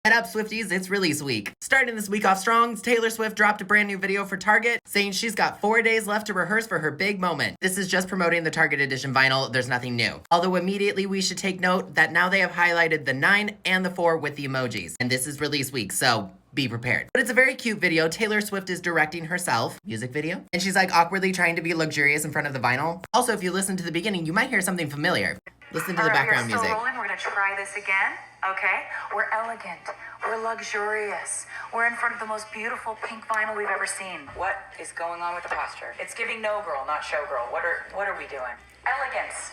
Head up, Swifties, it's release week. Starting this week off strong, Taylor Swift dropped a brand new video for Target, saying she's got 4 days left to rehearse for her big moment. This is just promoting the Target edition vinyl, there's nothing new. Although immediately we should take note that now they have highlighted the 9 and the 4 with the emojis. And this is release week, so be prepared. But it's a very cute video. Taylor Swift is directing herself, music video, and she's like awkwardly trying to be luxurious in front of the vinyl. Also, if you listen to the beginning, you might hear something familiar. Listen to the background music. We're still rolling. We're gonna try this again, okay? We're elegant. We're luxurious. We're in front of the most beautiful pink vinyl we've ever seen. What is going on with the posture? It's giving no girl, not showgirl. What are we doing? Elegance.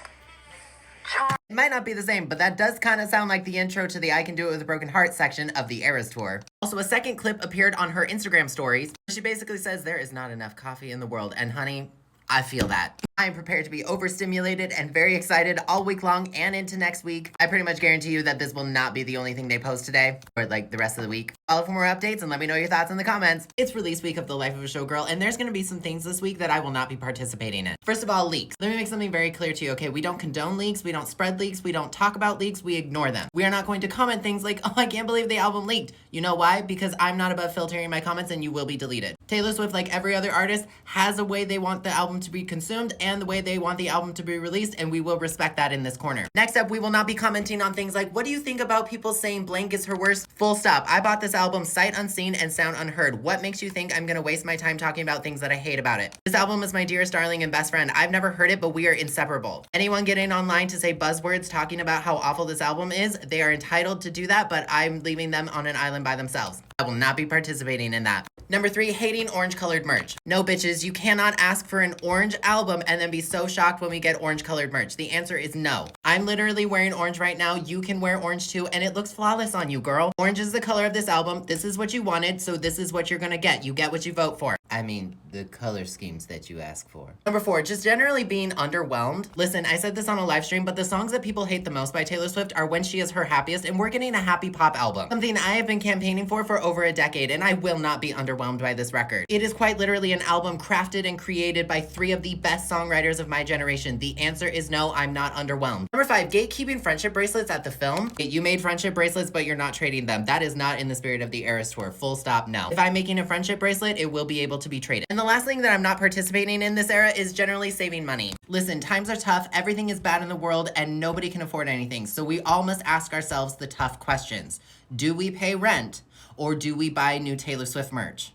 It might not be the same, but that does kind of sound like the intro to the I Can Do It With a Broken Heart section of the Eras Tour. Also, a second clip appeared on her Instagram stories. She basically says there is not enough coffee in the world, and honey, I feel that. I am prepared to be overstimulated and very excited all week long and into next week. I pretty much guarantee you that this will not be the only thing they post today, or like the rest of the week. Follow for more updates and let me know your thoughts in the comments. It's release week of The Life of a Showgirl, and there's gonna be some things this week that I will not be participating in. First of all, leaks. Let me make something very clear to you, okay? We don't condone leaks, we don't spread leaks, we don't talk about leaks, we ignore them. We are not going to comment things like, oh, I can't believe the album leaked. You know why? Because I'm not above filtering my comments and you will be deleted. Taylor Swift, like every other artist, has a way they want the album to be consumed and the way they want the album to be released, and we will respect that in this corner. Next up, we will not be commenting on things like, what do you think about people saying blank is her worst? Full stop. I bought this album sight unseen and sound unheard. What makes you think I'm gonna waste my time talking about things that I hate about it? This album is my dearest darling and best friend. I've never heard it, but we are inseparable. Anyone getting online to say buzzwords talking about how awful this album is, they are entitled to do that, but I'm leaving them on an island by themselves. I will not be participating in that. Number 3, hating orange-colored merch. No, bitches, you cannot ask for an orange album and then be so shocked when we get orange-colored merch. The answer is no. I'm literally wearing orange right now. You can wear orange too, and it looks flawless on you, girl. Orange is the color of this album. This is what you wanted, so this is what you're gonna get. You get what you vote for. I mean, the color schemes that you ask for. Number 4, just generally being underwhelmed. Listen, I said this on a live stream, but the songs that people hate the most by Taylor Swift are when she is her happiest, and we're getting a happy pop album. Something I have been campaigning for over a decade, and I will not be underwhelmed by this record. It is quite literally an album crafted and created by 3 of the best songwriters of my generation. The answer is no, I'm not underwhelmed. Number 5, gatekeeping friendship bracelets at the film. You made friendship bracelets, but you're not trading them. That is not in the spirit of the Eras Tour. Full stop, no. If I'm making a friendship bracelet, it will be able to be traded. And the last thing that I'm not participating in this era is generally saving money. Listen, times are tough, everything is bad in the world, and nobody can afford anything. So we all must ask ourselves the tough questions. Do we pay rent, or do we buy new Taylor Swift merch?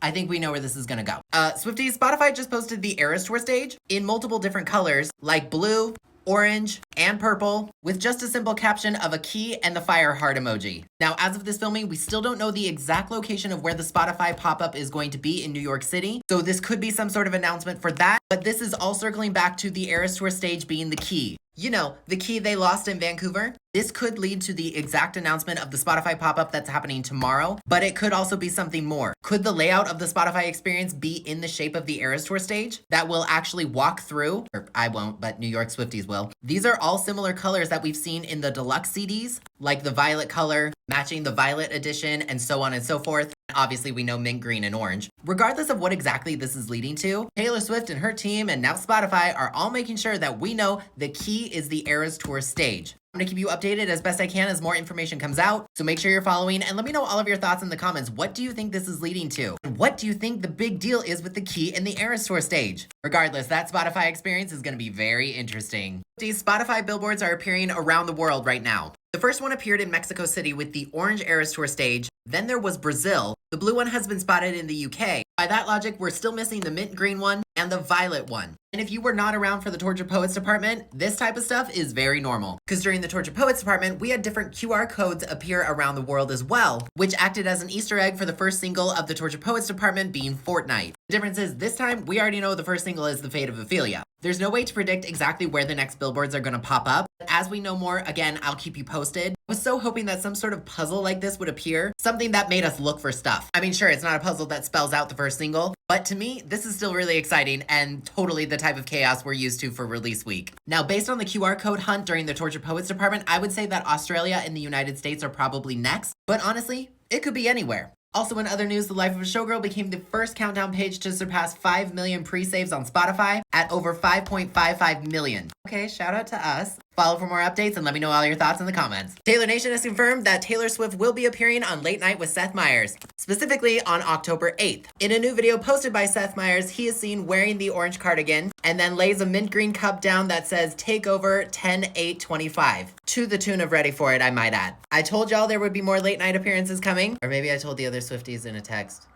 I think we know where this is gonna go. Swifties, Spotify just posted the Eras Tour stage in multiple different colors, like blue, orange, and purple, with just a simple caption of a key and the fire heart emoji. Now, as of this filming, we still don't know the exact location of where the Spotify pop-up is going to be in New York City, so this could be some sort of announcement for that, but this is all circling back to the Eras Tour stage being the key. You know, the key they lost in Vancouver. This could lead to the exact announcement of the Spotify pop-up that's happening tomorrow, but it could also be something more. Could the layout of the Spotify experience be in the shape of the Eras Tour stage that will actually walk through? Or I won't, but New York Swifties will. These are all similar colors that we've seen in the deluxe CDs, like the violet color, matching the violet edition, and so on and so forth. Obviously, we know mint, green, and orange. Regardless of what exactly this is leading to, Taylor Swift and her team and now Spotify are all making sure that we know the key is the Eras Tour stage. I'm gonna keep you updated as best I can as more information comes out, so make sure you're following and let me know all of your thoughts in the comments. What do you think this is leading to? And what do you think the big deal is with the key and the Eras Tour stage? Regardless, that Spotify experience is gonna be very interesting. These Spotify billboards are appearing around the world right now. The first one appeared in Mexico City with the orange Eras Tour stage, then there was Brazil. The blue one has been spotted in the UK. By that logic, we're still missing the mint green one and the violet one. And if you were not around for the Tortured Poets department, this type of stuff is very normal. Because during the Tortured Poets department, we had different QR codes appear around the world as well, which acted as an Easter egg for the first single of the Tortured Poets department being Fortnite. The difference is this time, we already know the first single is The Fate of Ophelia. There's no way to predict exactly where the next billboards are gonna pop up. As we know more, again, I'll keep you posted. I was so hoping that some sort of puzzle like this would appear, something that made us look for stuff. I mean, sure, it's not a puzzle that spells out the first single, but to me, this is still really exciting and totally the type of chaos we're used to for release week. Now, based on the QR code hunt during the Tortured Poets department, I would say that Australia and the United States are probably next, but honestly, it could be anywhere. Also in other news, The Life of a Showgirl became the first countdown page to surpass 5 million pre-saves on Spotify at over 5.55 million. Okay, shout out to us. Follow for more updates and let me know all your thoughts in the comments. Taylor Nation has confirmed that Taylor Swift will be appearing on Late Night with Seth Meyers, specifically on October 8th. In a new video posted by Seth Meyers, he is seen wearing the orange cardigan and then lays a mint green cup down that says Takeover 10/8/25, to the tune of Ready For It, I might add. I told y'all there would be more late night appearances coming, or maybe I told the other Swifties in a text.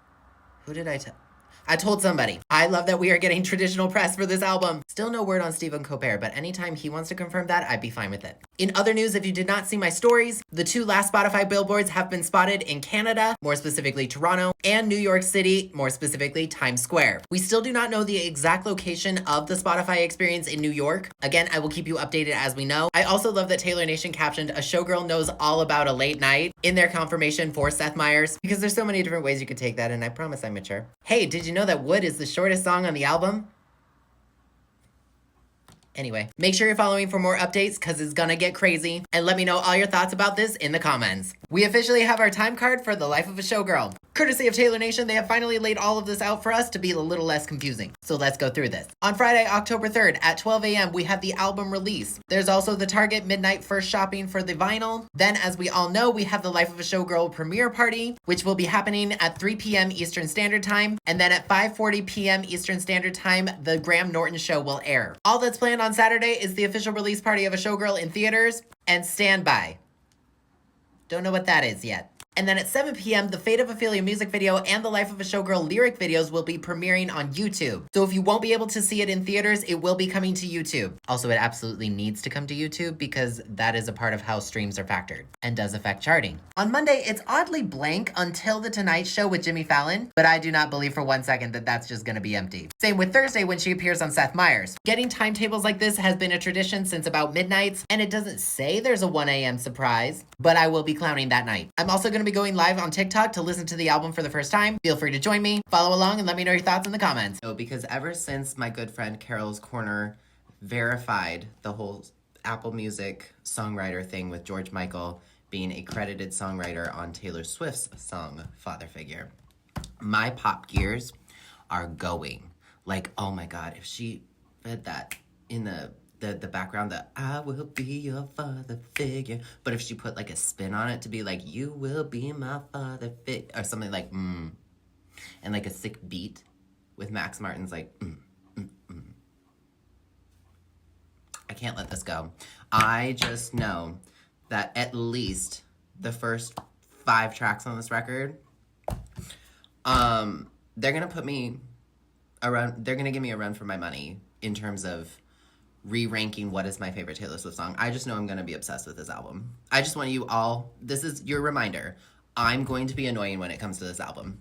Who did I tell? I told somebody. I love that we are getting traditional press for this album. Still no word on Stephen Colbert, but anytime he wants to confirm that, I'd be fine with it. In other news, if you did not see my stories, the 2 last Spotify billboards have been spotted in Canada, more specifically Toronto, and New York City, more specifically Times Square. We still do not know the exact location of the Spotify experience in New York. Again, I will keep you updated as we know. I also love that Taylor Nation captioned, "A showgirl knows all about a late night," in their confirmation for Seth Meyers, because there's so many different ways you could take that, and I promise I'm mature. Hey, did you know that Wood is the shortest song on the album? Anyway, make sure you're following for more updates because it's gonna get crazy, and let me know all your thoughts about this in the comments. We officially have our time card for The Life of a Showgirl. Courtesy of Taylor Nation, they have finally laid all of this out for us to be a little less confusing. So let's go through this. On Friday, October 3rd at 12 a.m., we have the album release. There's also the Target midnight first shopping for the vinyl. Then, as we all know, we have the Life of a Showgirl premiere party, which will be happening at 3 p.m. Eastern Standard Time. And then at 5:40 p.m. Eastern Standard Time, the Graham Norton show will air. All that's planned on Saturday is the official release party of A Showgirl in theaters and Stand By. Don't know what that is yet. And then at 7 p.m., the Fate of Ophelia music video and the Life of a Showgirl lyric videos will be premiering on YouTube. So if you won't be able to see it in theaters, it will be coming to YouTube. Also, it absolutely needs to come to YouTube because that is a part of how streams are factored and does affect charting. On Monday, it's oddly blank until The Tonight Show with Jimmy Fallon, but I do not believe for one second that that's just gonna be empty. Same with Thursday when she appears on Seth Meyers. Getting timetables like this has been a tradition since about midnights, and it doesn't say there's a 1 a.m. surprise, but I will be clowning that night. I'm also gonna be going live on TikTok to listen to the album for the first time. Feel free to join me, follow along, and let me know your thoughts in the comments. Oh, because ever since my good friend Carol's Corner verified the whole Apple Music songwriter thing with George Michael being a credited songwriter on Taylor Swift's song Father Figure, my pop gears are going. Like, oh my God, if she read that in the background, that I will be your father figure, but if she put like a spin on it to be like, you will be my father figure, or something like, and like a sick beat with Max Martin's like, I can't let this go. I just know that at least the first 5 tracks on this record, they're gonna put me around, they're gonna give me a run for my money in terms of re-ranking what is my favorite Taylor Swift song. I just know I'm going to be obsessed with this album. I just want you all, this is your reminder, I'm going to be annoying when it comes to this album.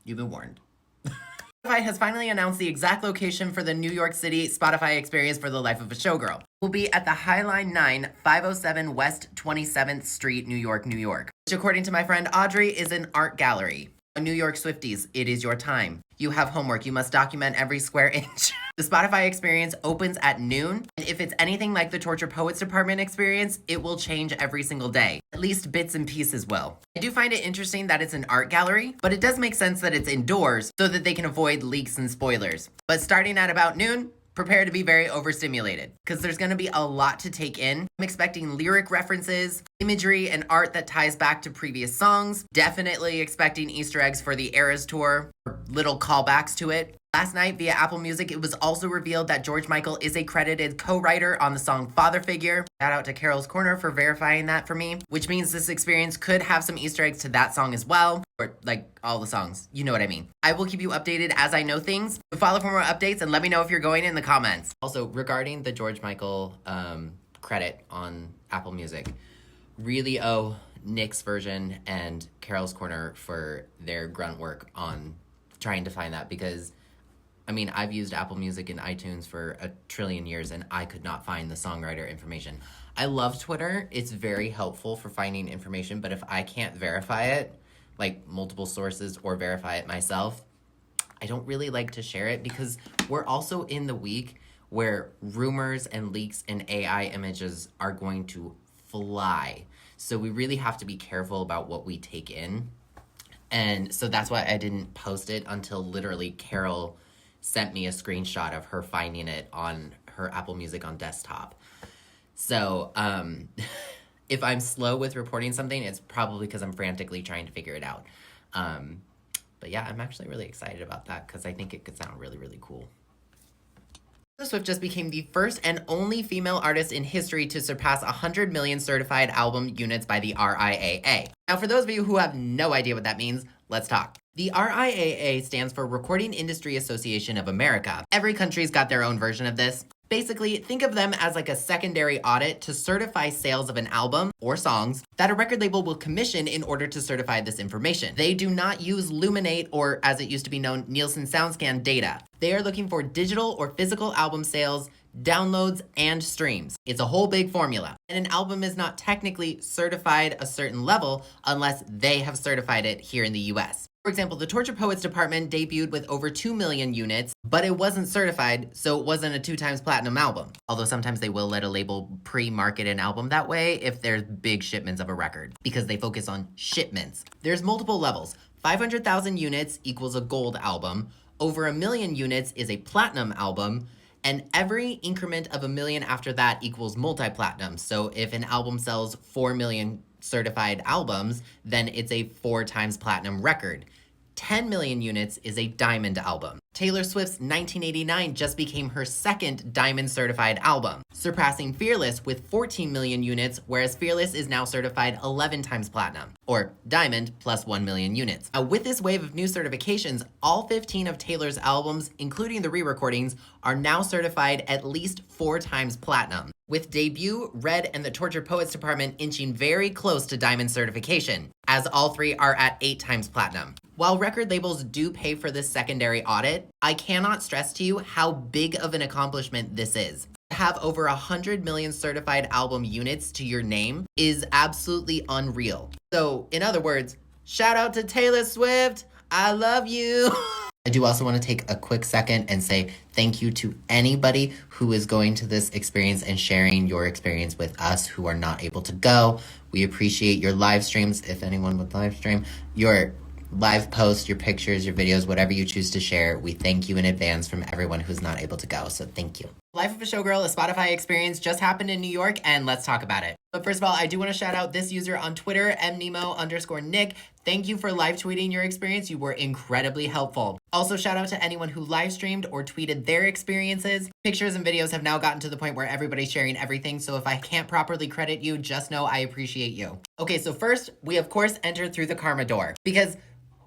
You've been warned. Spotify has finally announced the exact location for the New York City Spotify experience for The Life of a Showgirl. It will be at the Highline 9, 507 West 27th Street, New York, New York, which according to my friend Audrey is an art gallery. New York Swifties, it is your time. You have homework. You must document every square inch. The Spotify experience opens at noon, and if it's anything like the Torture Poets Department experience, it will change every single day. At least bits and pieces will. I do find it interesting that it's an art gallery, but it does make sense that it's indoors so that they can avoid leaks and spoilers. But starting at about noon, prepare to be very overstimulated because there's going to be a lot to take in. I'm expecting lyric references, imagery, and art that ties back to previous songs. Definitely expecting Easter eggs for the Eras Tour, little callbacks to it. Last night, via Apple Music, it was also revealed that George Michael is a credited co-writer on the song Father Figure. Shout out to Carol's Corner for verifying that for me, which means this experience could have some Easter eggs to that song as well, or like all the songs. You know what I mean. I will keep you updated as I know things. Follow for more updates and let me know if you're going in the comments. Also, regarding the George Michael credit on Apple Music, really owe Nick's version and Carol's Corner for their grunt work on trying to find that, because I mean, I've used Apple Music and iTunes for a trillion years and I could not find the songwriter information. I love Twitter. It's very helpful for finding information, but if I can't verify it, like multiple sources, or verify it myself, I don't really like to share it, because we're also in the week where rumors and leaks and AI images are going to fly. So we really have to be careful about what we take in. And so that's why I didn't post it until literally Carol sent me a screenshot of her finding it on her Apple Music on desktop. So, if I'm slow with reporting something, it's probably because I'm frantically trying to figure it out. But yeah, I'm actually really excited about that because I think it could sound really, really cool. Taylor Swift just became the first and only female artist in history to surpass 100 million certified album units by the RIAA. Now, for those of you who have no idea what that means, let's talk. The RIAA stands for Recording Industry Association of America. Every country's got their own version of this. Basically, think of them as like a secondary audit to certify sales of an album or songs that a record label will commission in order to certify this information. They do not use Luminate or, as it used to be known, Nielsen SoundScan data. They are looking for digital or physical album sales, downloads, and streams. It's a whole big formula. And an album is not technically certified a certain level unless they have certified it here in the US. For example, the Tortured Poets department debuted with over 2 million units, but it wasn't certified, so it wasn't a 2x platinum album. Although sometimes they will let a label pre-market an album that way if there's big shipments of a record, because they focus on shipments. There's multiple levels. 500,000 units equals a gold album, over 1 million units is a platinum album, and every increment of 1 million after that equals multi-platinum. So if an album sells 4 million certified albums, then it's a 4x platinum record. 10 million units is a diamond album. Taylor Swift's 1989 just became her second diamond certified album, surpassing Fearless with 14 million units, whereas Fearless is now certified 11 times platinum, or diamond plus 1 million units. With this wave of new certifications, all 15 of Taylor's albums, including the re-recordings, are now certified at least 4 times platinum, with Debut, Red, and the Tortured Poets department inching very close to diamond certification, as all 3 are at 8 times platinum. While record labels do pay for this secondary audit, I cannot stress to you how big of an accomplishment this is. To have over 100 million certified album units to your name is absolutely unreal. So, in other words, shout out to Taylor Swift, I love you! I do also want to take a quick second and say thank you to anybody who is going to this experience and sharing your experience with us who are not able to go. We appreciate your live streams, if anyone would live stream, your live posts, your pictures, your videos, whatever you choose to share. We thank you in advance from everyone who's not able to go, so thank you. Life of a Showgirl, a Spotify experience, just happened in New York, and let's talk about it. But first of all, I do want to shout out this user on Twitter, mnemo_Nick. Thank you for live tweeting your experience. You were incredibly helpful. Also, shout out to anyone who live streamed or tweeted their experiences. Pictures and videos have now gotten to the point where everybody's sharing everything, so if I can't properly credit you, just know I appreciate you. Okay, so first, we of course entered through the karma door, because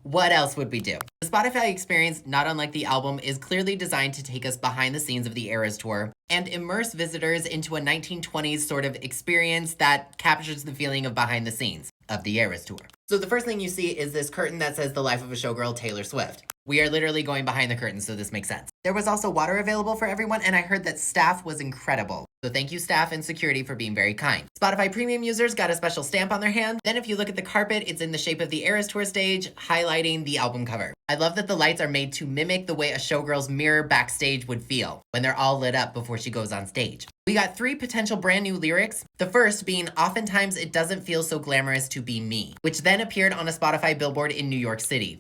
what else would we do? The Spotify experience, not unlike the album, is clearly designed to take us behind the scenes of the Eras Tour and immerse visitors into a 1920s sort of experience that captures the feeling of behind the scenes of the Eras Tour. So the first thing you see is this curtain that says The Life of a Showgirl, Taylor Swift. We are literally going behind the curtain, so this makes sense. There was also water available for everyone, and I heard that staff was incredible. So thank you staff and security for being very kind. Spotify premium users got a special stamp on their hand. Then if you look at the carpet, it's in the shape of the Eras Tour stage, highlighting the album cover. I love that the lights are made to mimic the way a showgirl's mirror backstage would feel when they're all lit up before she goes on stage. We got 3 potential brand new lyrics. The first being, oftentimes it doesn't feel so glamorous to be me, which then appeared on a Spotify billboard in New York City.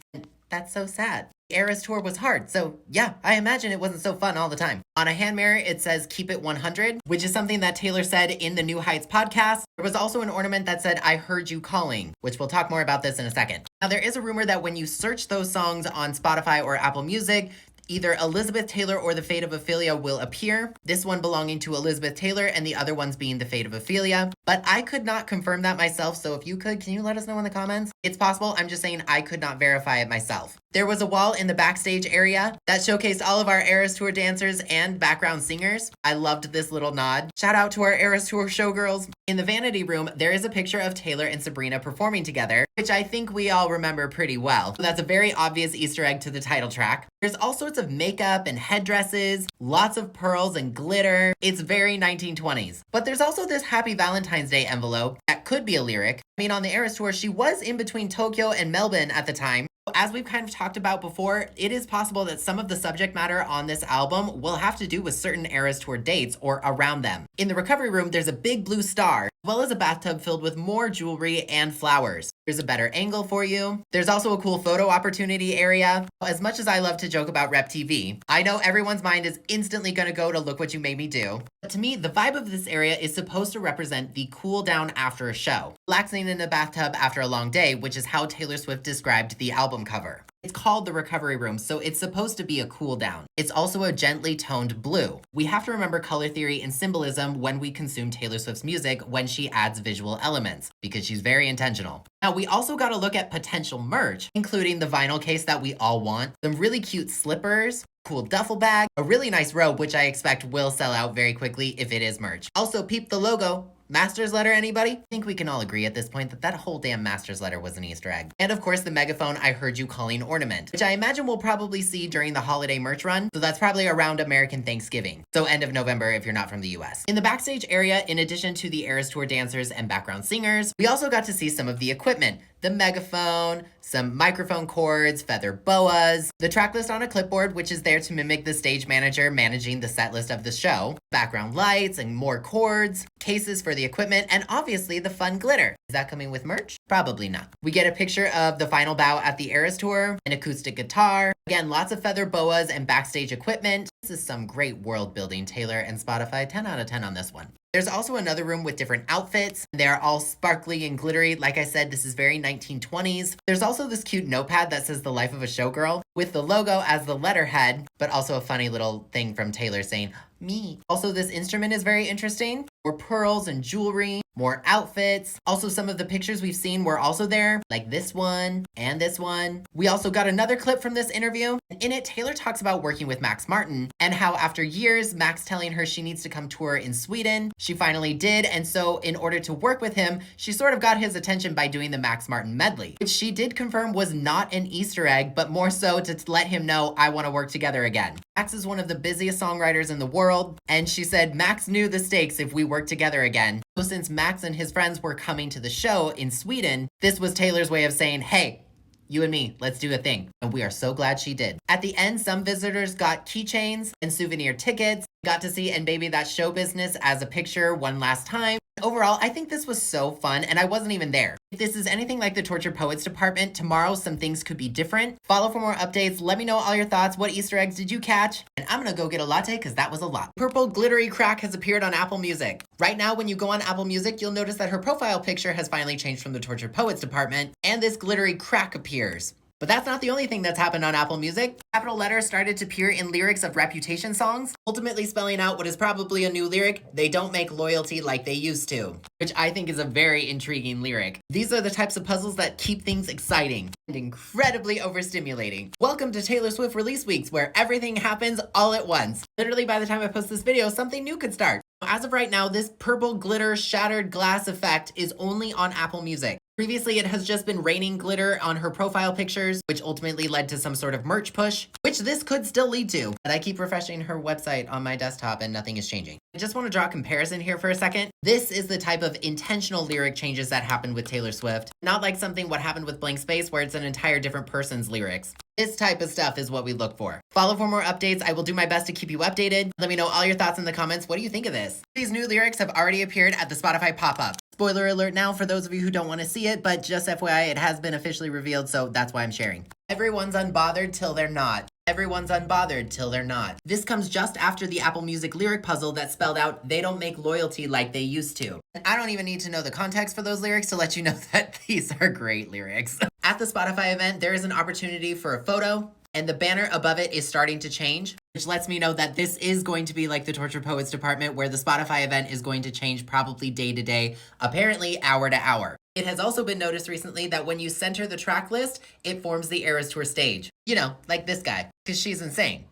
That's so sad. The Eras Tour was hard, so yeah, I imagine it wasn't so fun all the time. On a hand mirror, it says keep it 100, which is something that Taylor said in the New Heights podcast. There was also an ornament that said, I heard you calling, which we'll talk more about this in a second. Now, there is a rumor that when you search those songs on Spotify or Apple Music, either Elizabeth Taylor or The Fate of Ophelia will appear, this one belonging to Elizabeth Taylor and the other ones being The Fate of Ophelia. But I could not confirm that myself, so if you could, can you let us know in the comments? It's possible, I'm just saying I could not verify it myself. There was a wall in the backstage area that showcased all of our Eras Tour dancers and background singers. I loved this little nod. Shout out to our Eras Tour showgirls. In the vanity room, there is a picture of Taylor and Sabrina performing together, which I think we all remember pretty well. So that's a very obvious Easter egg to the title track. There's all sorts of makeup and headdresses, lots of pearls and glitter. It's very 1920s. But there's also this Happy Valentine's Day envelope that could be a lyric. I mean, on the Eras Tour, she was in between Tokyo and Melbourne at the time. As we've kind of talked about before, it is possible that some of the subject matter on this album will have to do with certain Eras Tour dates or around them. In the recovery room, there's a big blue star, as well as a bathtub filled with more jewelry and flowers. Here's a better angle for you. There's also a cool photo opportunity area. As much as I love to joke about Rep TV, I know everyone's mind is instantly gonna go to Look What You Made Me Do. But to me, the vibe of this area is supposed to represent the cool down after a show. Relaxing in a bathtub after a long day, which is how Taylor Swift described the album cover. It's called the recovery room, so it's supposed to be a cool down. It's also a gently toned blue. We have to remember color theory and symbolism when we consume Taylor Swift's music when she adds visual elements, because she's very intentional. Now, we also got to look at potential merch, including the vinyl case that we all want, some really cute slippers, cool duffel bag, a really nice robe, which I expect will sell out very quickly if it is merch. Also, peep the logo. Master's letter, anybody? I think we can all agree at this point that that whole damn Master's letter was an Easter egg. And of course, the megaphone I heard you calling ornament, which I imagine we'll probably see during the holiday merch run, so that's probably around American Thanksgiving, so end of November if you're not from the US. In the backstage area, in addition to the Eras Tour dancers and background singers, we also got to see some of the equipment. The megaphone, some microphone cords, feather boas, the track list on a clipboard, which is there to mimic the stage manager managing the set list of the show, background lights and more cords, cases for the equipment, and obviously the fun glitter. Is that coming with merch? Probably not. We get a picture of the final bow at the Eras Tour, an acoustic guitar, again, lots of feather boas and backstage equipment. This is some great world building, Taylor and Spotify. 10 out of 10 on this one. There's also another room with different outfits. They're all sparkly and glittery. Like I said, this is very 1920s. There's also this cute notepad that says The Life of a Showgirl with the logo as the letterhead, but also a funny little thing from Taylor saying, me. Also, this instrument is very interesting. More pearls and jewelry, more outfits. Also, some of the pictures we've seen were also there, like this one and this one. We also got another clip from this interview. In it, Taylor talks about working with Max Martin and how after years, Max telling her she needs to come tour in Sweden, she finally did. And so in order to work with him, she sort of got his attention by doing the Max Martin medley, which she did confirm was not an Easter egg, but more so to let him know, I want to work together again. Max is one of the busiest songwriters in the world, and she said Max knew the stakes if we worked together again. So since Max and his friends were coming to the show in Sweden, this was Taylor's way of saying, hey, you and me, let's do a thing. And we are so glad she did. At the end, some visitors got keychains and souvenir tickets, got to see And Baby That's Show Business as a picture one last time. Overall, I think this was so fun, and I wasn't even there. If this is anything like the Tortured Poets department, tomorrow some things could be different. Follow for more updates. Let me know all your thoughts. What Easter eggs did you catch? And I'm gonna go get a latte because that was a lot. Purple glittery crack has appeared on Apple Music. Right now, when you go on Apple Music, you'll notice that her profile picture has finally changed from the Tortured Poets department, and this glittery crack appears. But that's not the only thing that's happened on Apple Music. Capital letters started to appear in lyrics of Reputation songs, ultimately spelling out what is probably a new lyric, they don't make loyalty like they used to, which I think is a very intriguing lyric. These are the types of puzzles that keep things exciting and incredibly overstimulating. Welcome to Taylor Swift release weeks, where everything happens all at once. Literally by the time I post this video, something new could start. As of right now, this purple glitter shattered glass effect is only on Apple Music. Previously, it has just been raining glitter on her profile pictures, which ultimately led to some sort of merch push, which this could still lead to. But I keep refreshing her website on my desktop and nothing is changing. I just want to draw a comparison here for a second. This is the type of intentional lyric changes that happen with Taylor Swift, not like something what happened with Blank Space where it's an entire different person's lyrics. This type of stuff is what we look for. Follow for more updates. I will do my best to keep you updated. Let me know all your thoughts in the comments. What do you think of this? These new lyrics have already appeared at the Spotify pop-up. Spoiler alert now for those of you who don't want to see it, but just FYI, it has been officially revealed, so that's why I'm sharing. Everyone's unbothered till they're not. Everyone's unbothered till they're not. This comes just after the Apple Music lyric puzzle that spelled out, they don't make loyalty like they used to. And I don't even need to know the context for those lyrics to let you know that these are great lyrics. At the Spotify event, there is an opportunity for a photo, and the banner above it is starting to change, which lets me know that this is going to be like the Tortured Poets department, where the Spotify event is going to change probably day to day, apparently hour to hour. It has also been noticed recently that when you center the track list, it forms the Eras Tour stage. You know, like this guy, because she's insane.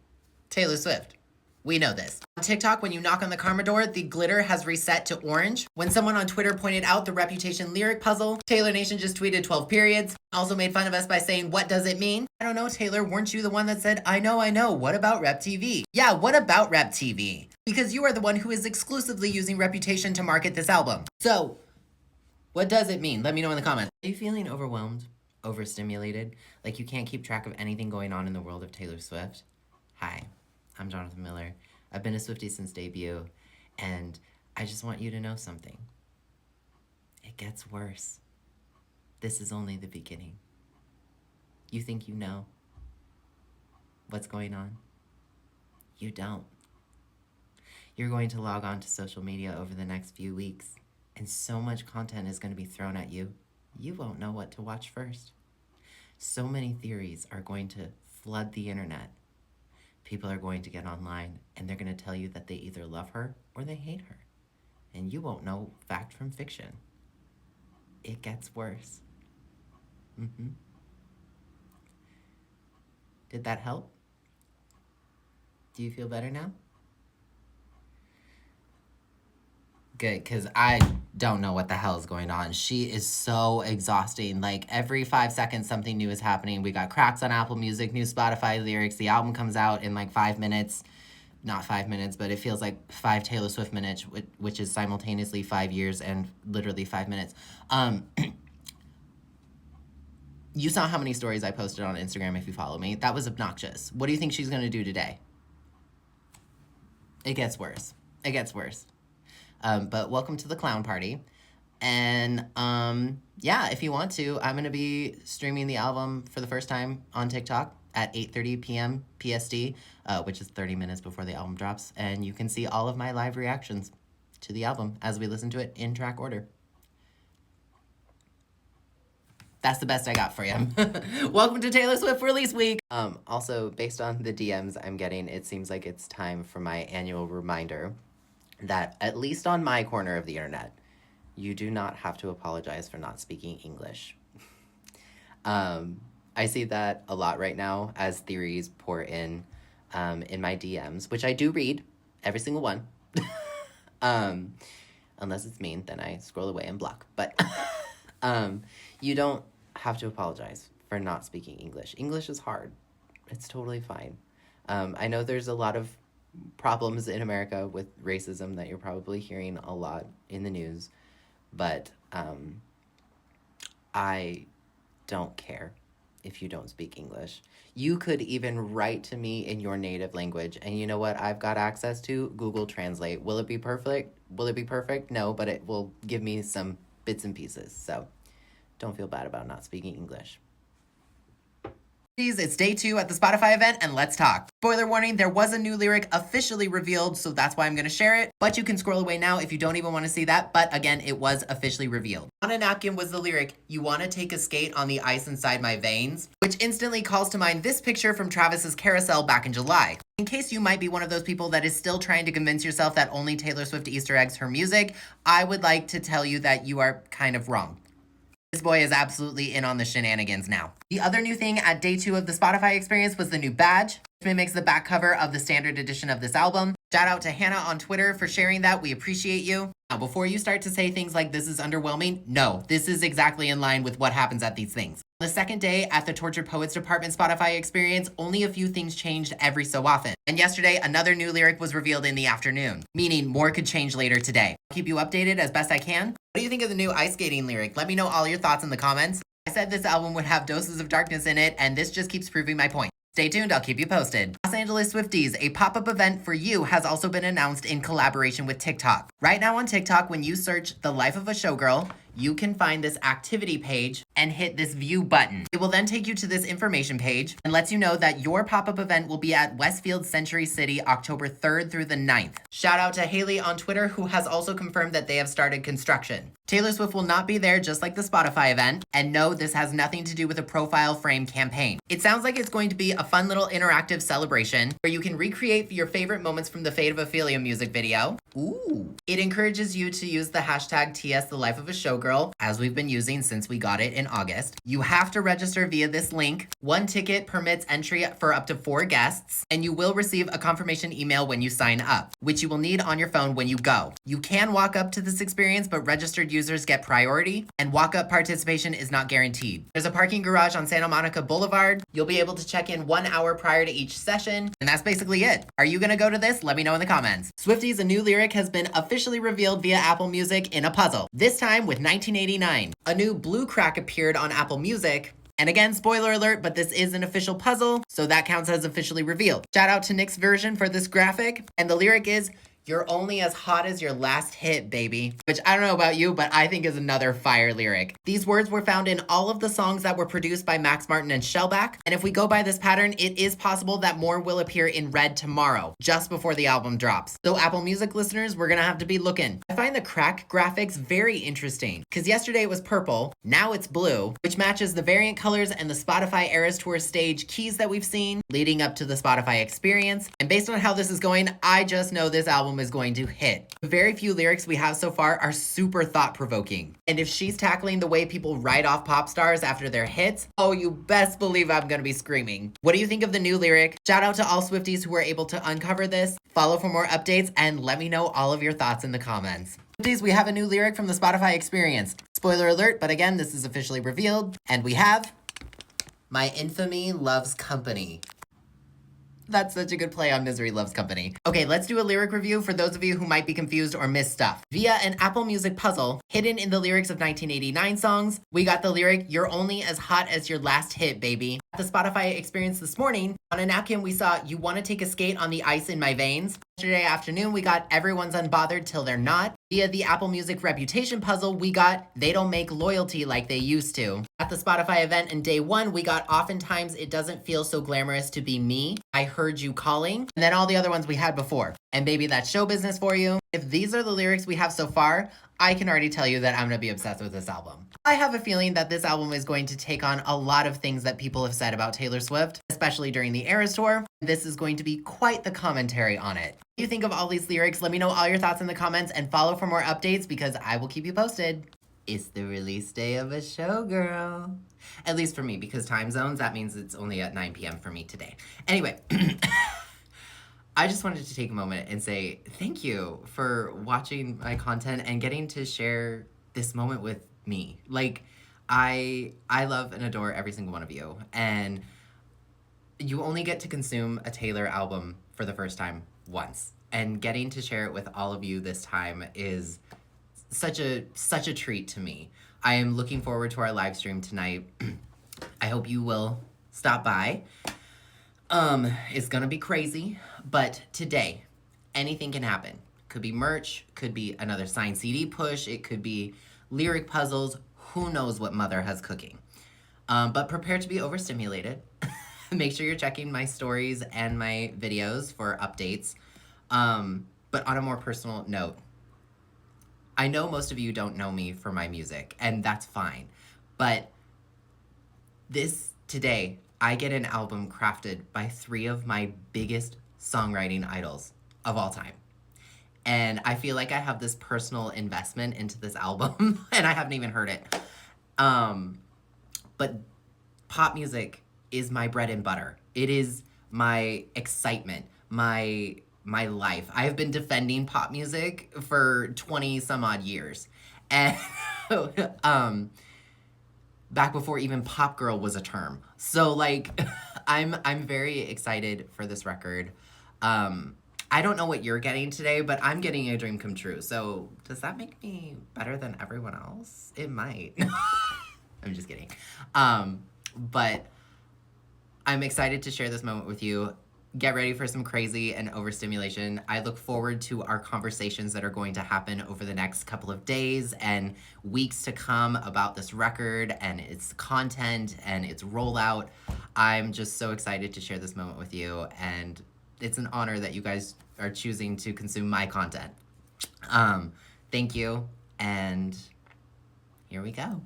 Taylor Swift. We know this. On TikTok, when you knock on the karma door, the glitter has reset to orange. When someone on Twitter pointed out the Reputation lyric puzzle, Taylor Nation just tweeted 12 periods. Also made fun of us by saying, what does it mean? I don't know, Taylor, weren't you the one that said, I know, what about Rep TV? Yeah, what about Rep TV? Because you are the one who is exclusively using Reputation to market this album. So, what does it mean? Let me know in the comments. Are you feeling overwhelmed? Overstimulated? Like you can't keep track of anything going on in the world of Taylor Swift? Hi. I'm Jonathan Miller. I've been a Swiftie since debut, and I just want you to know something. It gets worse. This is only the beginning. You think you know what's going on? You don't. You're going to log on to social media over the next few weeks, and so much content is going to be thrown at you, you won't know what to watch first. So many theories are going to flood the internet. People are going to get online, and they're going to tell you that they either love her or they hate her, and you won't know fact from fiction. It gets worse. Did that help? Do you feel better now? Good, because I don't know what the hell is going on. She is so exhausting. Like, every 5 seconds, something new is happening. We got cracks on Apple Music, new Spotify lyrics. The album comes out in like 5 minutes. Not 5 minutes, but it feels like 5 Taylor Swift minutes, which is simultaneously 5 years and literally 5 minutes. You saw how many stories I posted on Instagram if you follow me. That was obnoxious. What do you think she's going to do today? It gets worse. It gets worse. But welcome to the clown party. And yeah, if you want to, I'm going to be streaming the album for the first time on TikTok at 8:30 p.m. PST, which is 30 minutes before the album drops. And you can see all of my live reactions to the album as we listen to it in track order. That's the best I got for you. Welcome to Taylor Swift release week. Also, based on the DMs I'm getting, it seems like it's time for my annual reminder that, at least on my corner of the internet, you do not have to apologize for not speaking English. I see that a lot right now as theories pour in my DMs, which I do read, every single one. Unless it's mean, then I scroll away and block. But you don't have to apologize for not speaking English. English is hard. It's totally fine. I know there's a lot of problems in America with racism that you're probably hearing a lot in the news, but I don't care if you don't speak English. You could even write to me in your native language, and you know what I've got access to? Google Translate. Will it be perfect? Will it be perfect? No, but it will give me some bits and pieces, so don't feel bad about not speaking English. It's day 2 at the Spotify event, and let's talk. Spoiler warning, there was a new lyric officially revealed, so that's why I'm going to share it. But you can scroll away now if you don't even want to see that. But again, it was officially revealed. On a napkin was the lyric, "You want to take a skate on the ice inside my veins?" Which instantly calls to mind this picture from Travis's Carousel back in July. In case you might be one of those people that is still trying to convince yourself that only Taylor Swift Easter eggs her music, I would like to tell you that you are kind of wrong. This boy is absolutely in on the shenanigans now. The other new thing at day 2 of the Spotify experience was the new badge, which mimics the back cover of the standard edition of this album. Shout out to Hannah on Twitter for sharing that. We appreciate you. Now, before you start to say things like this is underwhelming, no, this is exactly in line with what happens at these things. The second day at the Tortured Poets Department Spotify experience, only a few things changed every so often. And yesterday, another new lyric was revealed in the afternoon, meaning more could change later today. I'll keep you updated as best I can. What do you think of the new ice skating lyric? Let me know all your thoughts in the comments. I said this album would have doses of darkness in it, and this just keeps proving my point. Stay tuned, I'll keep you posted. Los Angeles Swifties, a pop-up event for you has also been announced in collaboration with TikTok. Right now on TikTok, when you search The Life of a Showgirl, you can find this activity page and hit this view button. It will then take you to this information page and lets you know that your pop-up event will be at Westfield Century City October 3rd through the 9th. Shout out to Haley on Twitter, who has also confirmed that they have started construction. Taylor Swift will not be there, just like the Spotify event, and no, this has nothing to do with a profile frame campaign. It sounds like it's going to be a fun little interactive celebration where you can recreate your favorite moments from the Fate of Ophelia music video. Ooh. It encourages you to use the hashtag TS The Life of a Showgirl, as we've been using since we got it in August. You have to register via this link. 1 ticket permits entry for up to 4 guests, and you will receive a confirmation email when you sign up, which you will need on your phone when you go. You can walk up to this experience, but registered users get priority, and walk-up participation is not guaranteed. There's a parking garage on Santa Monica Boulevard. You'll be able to check in 1 hour prior to each session, and that's basically it. Are you gonna go to this? Let me know in the comments. Swifties, a new lyric has been officially revealed via Apple Music in a puzzle, this time with 1989. A new blue crack appeared on Apple Music. And again, spoiler alert, but this is an official puzzle, so that counts as officially revealed. Shout out to Nick's version for this graphic, and the lyric is, You're only as hot as your last hit, baby. Which I don't know about you, but I think is another fire lyric. These words were found in all of the songs that were produced by Max Martin and Shellback. And if we go by this pattern, it is possible that more will appear in red tomorrow, just before the album drops. So Apple Music listeners, we're gonna have to be looking. I find the crack graphics very interesting, because yesterday it was purple, now it's blue, which matches the variant colors and the Spotify Eras Tour stage keys that we've seen leading up to the Spotify experience. And based on how this is going, I just know this album is going to hit. The very few lyrics we have so far are super thought-provoking. And if she's tackling the way people write off pop stars after their hits, oh, you best believe I'm gonna be screaming. What do you think of the new lyric? Shout out to all Swifties who were able to uncover this. Follow for more updates and let me know all of your thoughts in the comments. Swifties, we have a new lyric from the Spotify experience. Spoiler alert, but again, this is officially revealed. And we have, "My infamy loves company." That's such a good play on Misery Loves Company. Okay, let's do a lyric review for those of you who might be confused or missed stuff. Via an Apple Music puzzle, hidden in the lyrics of 1989 songs, we got the lyric, "You're only as hot as your last hit, baby." At the Spotify experience this morning, on a napkin we saw, "You wanna take a skate on the ice in my veins." Yesterday afternoon, we got "Everyone's unbothered till they're not." Via the Apple Music reputation puzzle, we got "They don't make loyalty like they used to." At the Spotify event in day one, we got "Oftentimes it doesn't feel so glamorous to be me. I heard you calling." And then all the other ones we had before. And baby, that's show business for you. If these are the lyrics we have so far, I can already tell you that I'm gonna be obsessed with this album. I have a feeling that this album is going to take on a lot of things that people have said about Taylor Swift, especially during the Eras Tour. This is going to be quite the commentary on it. What do you think of all these lyrics? Let me know all your thoughts in the comments and follow for more updates because I will keep you posted. It's the release day of a Showgirl. At least for me, because time zones, that means it's only at 9 p.m. for me today. Anyway, I just wanted to take a moment and say thank you for watching my content and getting to share this moment with me. Like, I love and adore every single one of you. And you only get to consume a Taylor album for the first time once. And getting to share it with all of you this time is such a treat to me. I am looking forward to our live stream tonight. I hope you will stop by. It's gonna be crazy, but today, anything can happen. Could be merch, could be another signed CD push, it could be lyric puzzles, who knows what Mother has cooking. But prepare to be overstimulated. Make sure you're checking my stories and my videos for updates. But on a more personal note, I know most of you don't know me for my music, and that's fine. But today, I get an album crafted by 3 of my biggest songwriting idols of all time. And I feel like I have this personal investment into this album, and I haven't even heard it. But pop music is my bread and butter. It is my excitement, my life. I have been defending pop music for 20 some odd years. And back before even pop girl was a term. So like I'm very excited for this record. I don't know what you're getting today, but I'm getting a dream come true. So does that make me better than everyone else? It might. I'm just kidding. But I'm excited to share this moment with you. Get ready for some crazy and overstimulation. I look forward to our conversations that are going to happen over the next couple of days and weeks to come about this record and its content and its rollout. I'm just so excited to share this moment with you, and it's an honor that you guys are choosing to consume my content. Thank you, and here we go.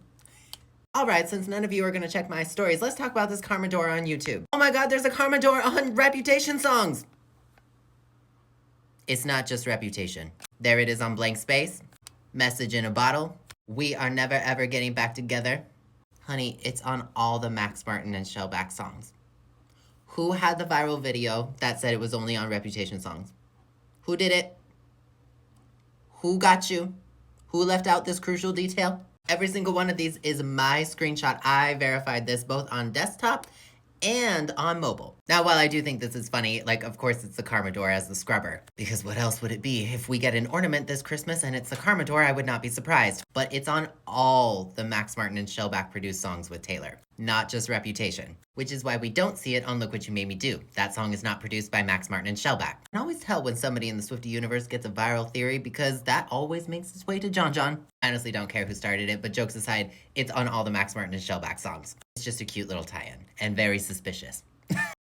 All right, since none of you are going to check my stories, let's talk about this Karma Door on YouTube. Oh my God, there's a Karma Door on Reputation songs. It's not just Reputation. There it is on Blank Space. Message in a Bottle. We Are Never Ever Getting Back Together. Honey, it's on all the Max Martin and Shellback songs. Who had the viral video that said it was only on Reputation songs? Who did it? Who got you? Who left out this crucial detail? Every single one of these is my screenshot. I verified this both on desktop and on mobile. Now, while I do think this is funny, like, of course, it's the Karma Door as the scrubber. Because what else would it be? If we get an ornament this Christmas and it's the Karma Door, I would not be surprised. But it's on all the Max Martin and Shellback produced songs with Taylor. not just reputation. Which is why we don't see it on Look What You Made Me Do. That song is not produced by Max Martin and Shellback. I can always tell when somebody in the Swiftie universe gets a viral theory because that always makes its way to John. I honestly don't care who started it, but jokes aside, it's on all the Max Martin and Shellback songs. It's just a cute little tie-in, and very suspicious.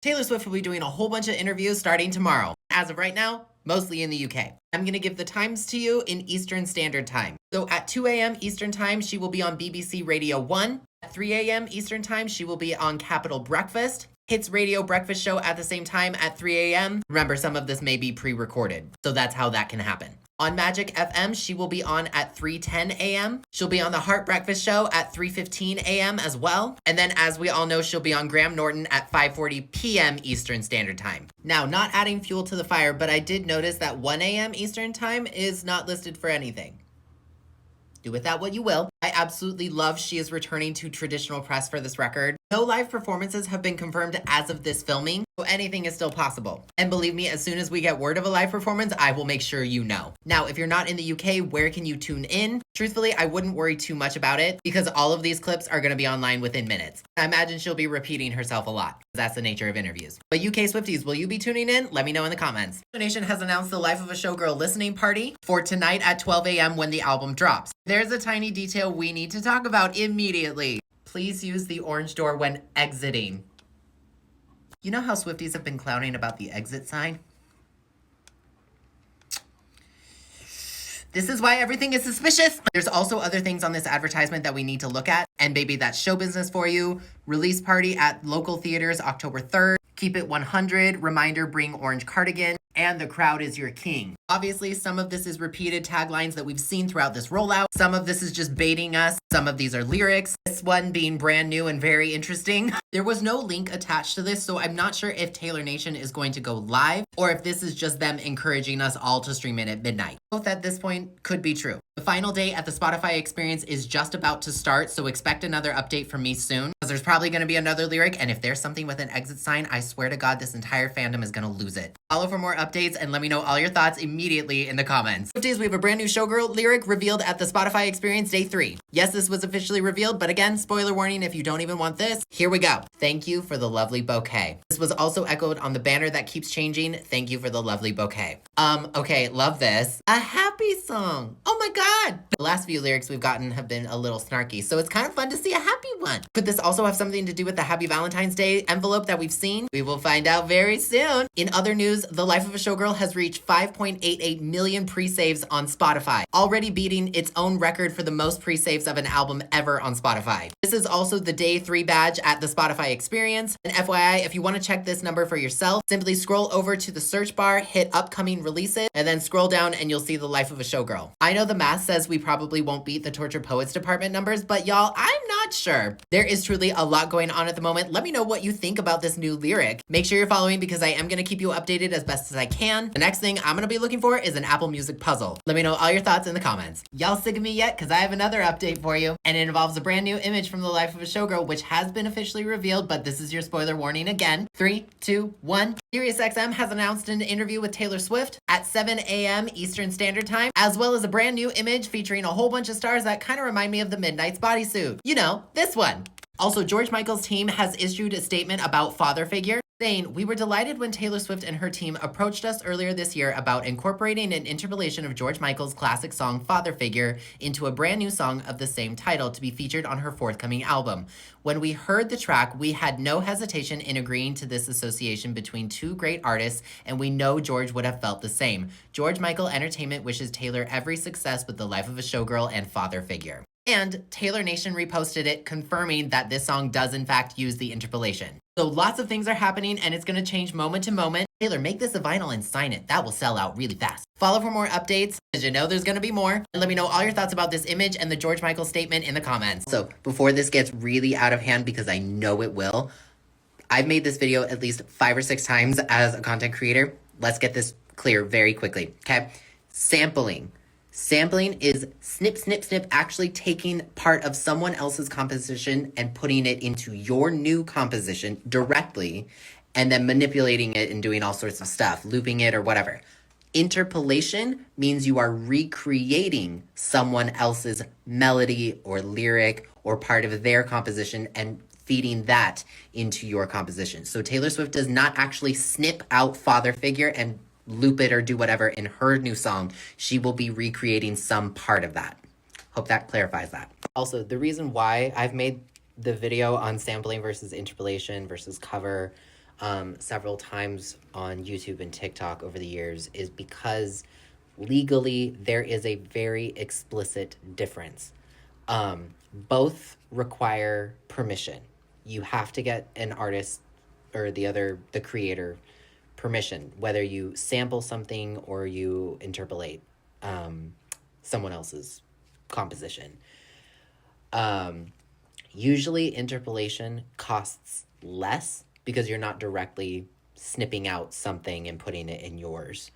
Taylor Swift will be doing a whole bunch of interviews starting tomorrow. As of right now, mostly in the UK. I'm going to give the times to you in Eastern Standard Time. So at 2 a.m. Eastern Time, she will be on BBC Radio 1. At 3 a.m. Eastern Time, she will be on Capital Breakfast. Hits Radio Breakfast Show at the same time at 3 a.m. Remember, some of this may be pre-recorded, so that's how that can happen. On Magic FM, she will be on at 3:10 a.m. She'll be on the Heart Breakfast Show at 3:15 a.m. as well. And then, as we all know, she'll be on Graham Norton at 5:40 p.m. Eastern Standard Time. Now, not adding fuel to the fire, but I did notice that 1 a.m. Eastern Time is not listed for anything. Do with that what you will. I absolutely love she is returning to traditional press for this record. No live performances have been confirmed as of this filming, so anything is still possible. And believe me, as soon as we get word of a live performance, I will make sure you know. Now, if you're not in the UK, where can you tune in? Truthfully, I wouldn't worry too much about it because all of these clips are going to be online within minutes. I imagine she'll be repeating herself a lot. That's the nature of interviews. But UK Swifties, will you be tuning in? Let me know in the comments. Nation has announced the Life of a Showgirl listening party for tonight at 12 a.m. when the album drops. There's a tiny detail we need to talk about immediately. Please use the orange door when exiting. You know how Swifties have been clowning about the exit sign? This is why everything is suspicious. There's also other things on this advertisement that we need to look at. And baby, that's show business for you. Release party at local theaters October 3rd. Keep it 100. Reminder, bring orange cardigan. And the crowd is your king. Obviously, some of this is repeated taglines that we've seen throughout this rollout. Some of this is just baiting us. Some of these are lyrics. This one being brand new and very interesting. There was no link attached to this, so I'm not sure if Taylor Nation is going to go live or if this is just them encouraging us all to stream it at midnight. Both at this point could be true. The final day at the Spotify experience is just about to start, so expect another update from me soon, because there's probably going to be another lyric, and if there's something with an exit sign, I swear to God, this entire fandom is going to lose it. Follow for more updates, and let me know all your thoughts immediately in the comments. 50s, we have a brand new Showgirl lyric revealed at the Spotify experience day 3. Yes, this was officially revealed, but again, spoiler warning if you don't even want this. Here we go. Thank you for the lovely bouquet. This was also echoed on the banner that keeps changing. Thank you for the lovely bouquet. Okay, love this. A happy song. Oh my God. The last few lyrics we've gotten have been a little snarky, so it's kind of fun to see a happy one. Could this also have something to do with the Happy Valentine's Day envelope that we've seen? We will find out very soon. In other news, The Life of a Showgirl has reached 5.88 million pre-saves on Spotify, already beating its own record for the most pre-saves of an album ever on Spotify. This is also the day 3 badge at the Spotify experience. And FYI, if you want to check this number for yourself, simply scroll over to the search bar, hit upcoming releases, and then scroll down and you'll see The Life of a Showgirl. I know the math says we probably won't beat the Tortured Poets Department numbers, but y'all, I'm not sure. There is truly a lot going on at the moment. Let me know what you think about this new lyric. Make sure you're following because I am going to keep you updated as best as I can. The next thing I'm going to be looking for is an Apple Music puzzle. Let me know all your thoughts in the comments. Y'all sick of me yet? Because I have another update for you, and it involves a brand new image from The Life of a Showgirl, which has been officially revealed, but this is your spoiler warning again. 3, 2, 1. SiriusXM has announced an interview with Taylor Swift at 7 a.m. Eastern Standard Time, as well as a brand new image featuring a whole bunch of stars that kind of remind me of the Midnight's bodysuit. You know, this one. Also, George Michael's team has issued a statement about father figure, saying, "We were delighted when Taylor Swift and her team approached us earlier this year about incorporating an interpolation of George Michael's classic song Father Figure into a brand new song of the same title to be featured on her forthcoming album. When we heard the track, we had no hesitation in agreeing to this association between two great artists, and we know George would have felt the same. George Michael Entertainment wishes Taylor every success with The Life of a Showgirl and Father Figure." And Taylor Nation reposted it, confirming that this song does in fact use the interpolation. So lots of things are happening and it's going to change moment to moment. Taylor, make this a vinyl and sign it. That will sell out really fast. Follow for more updates, because you know there's going to be more. And let me know all your thoughts about this image and the George Michael statement in the comments. So before this gets really out of hand, because I know it will, I've made this video at least 5 or 6 times as a content creator. Let's get this clear very quickly, okay? Sampling. Sampling is snip, snip, snip, actually taking part of someone else's composition and putting it into your new composition directly, and then manipulating it and doing all sorts of stuff, looping it or whatever. Interpolation means you are recreating someone else's melody or lyric or part of their composition and feeding that into your composition. So Taylor Swift does not actually snip out father figure and loop it or do whatever in her new song. She will be recreating some part of that. Hope that clarifies that. Also, the reason why I've made the video on sampling versus interpolation versus cover several times on YouTube and TikTok over the years is because legally there is a very explicit difference. Both require permission. You have to get an artist or the creator permission, whether you sample something or you interpolate someone else's composition. Usually interpolation costs less because you're not directly snipping out something and putting it in yours.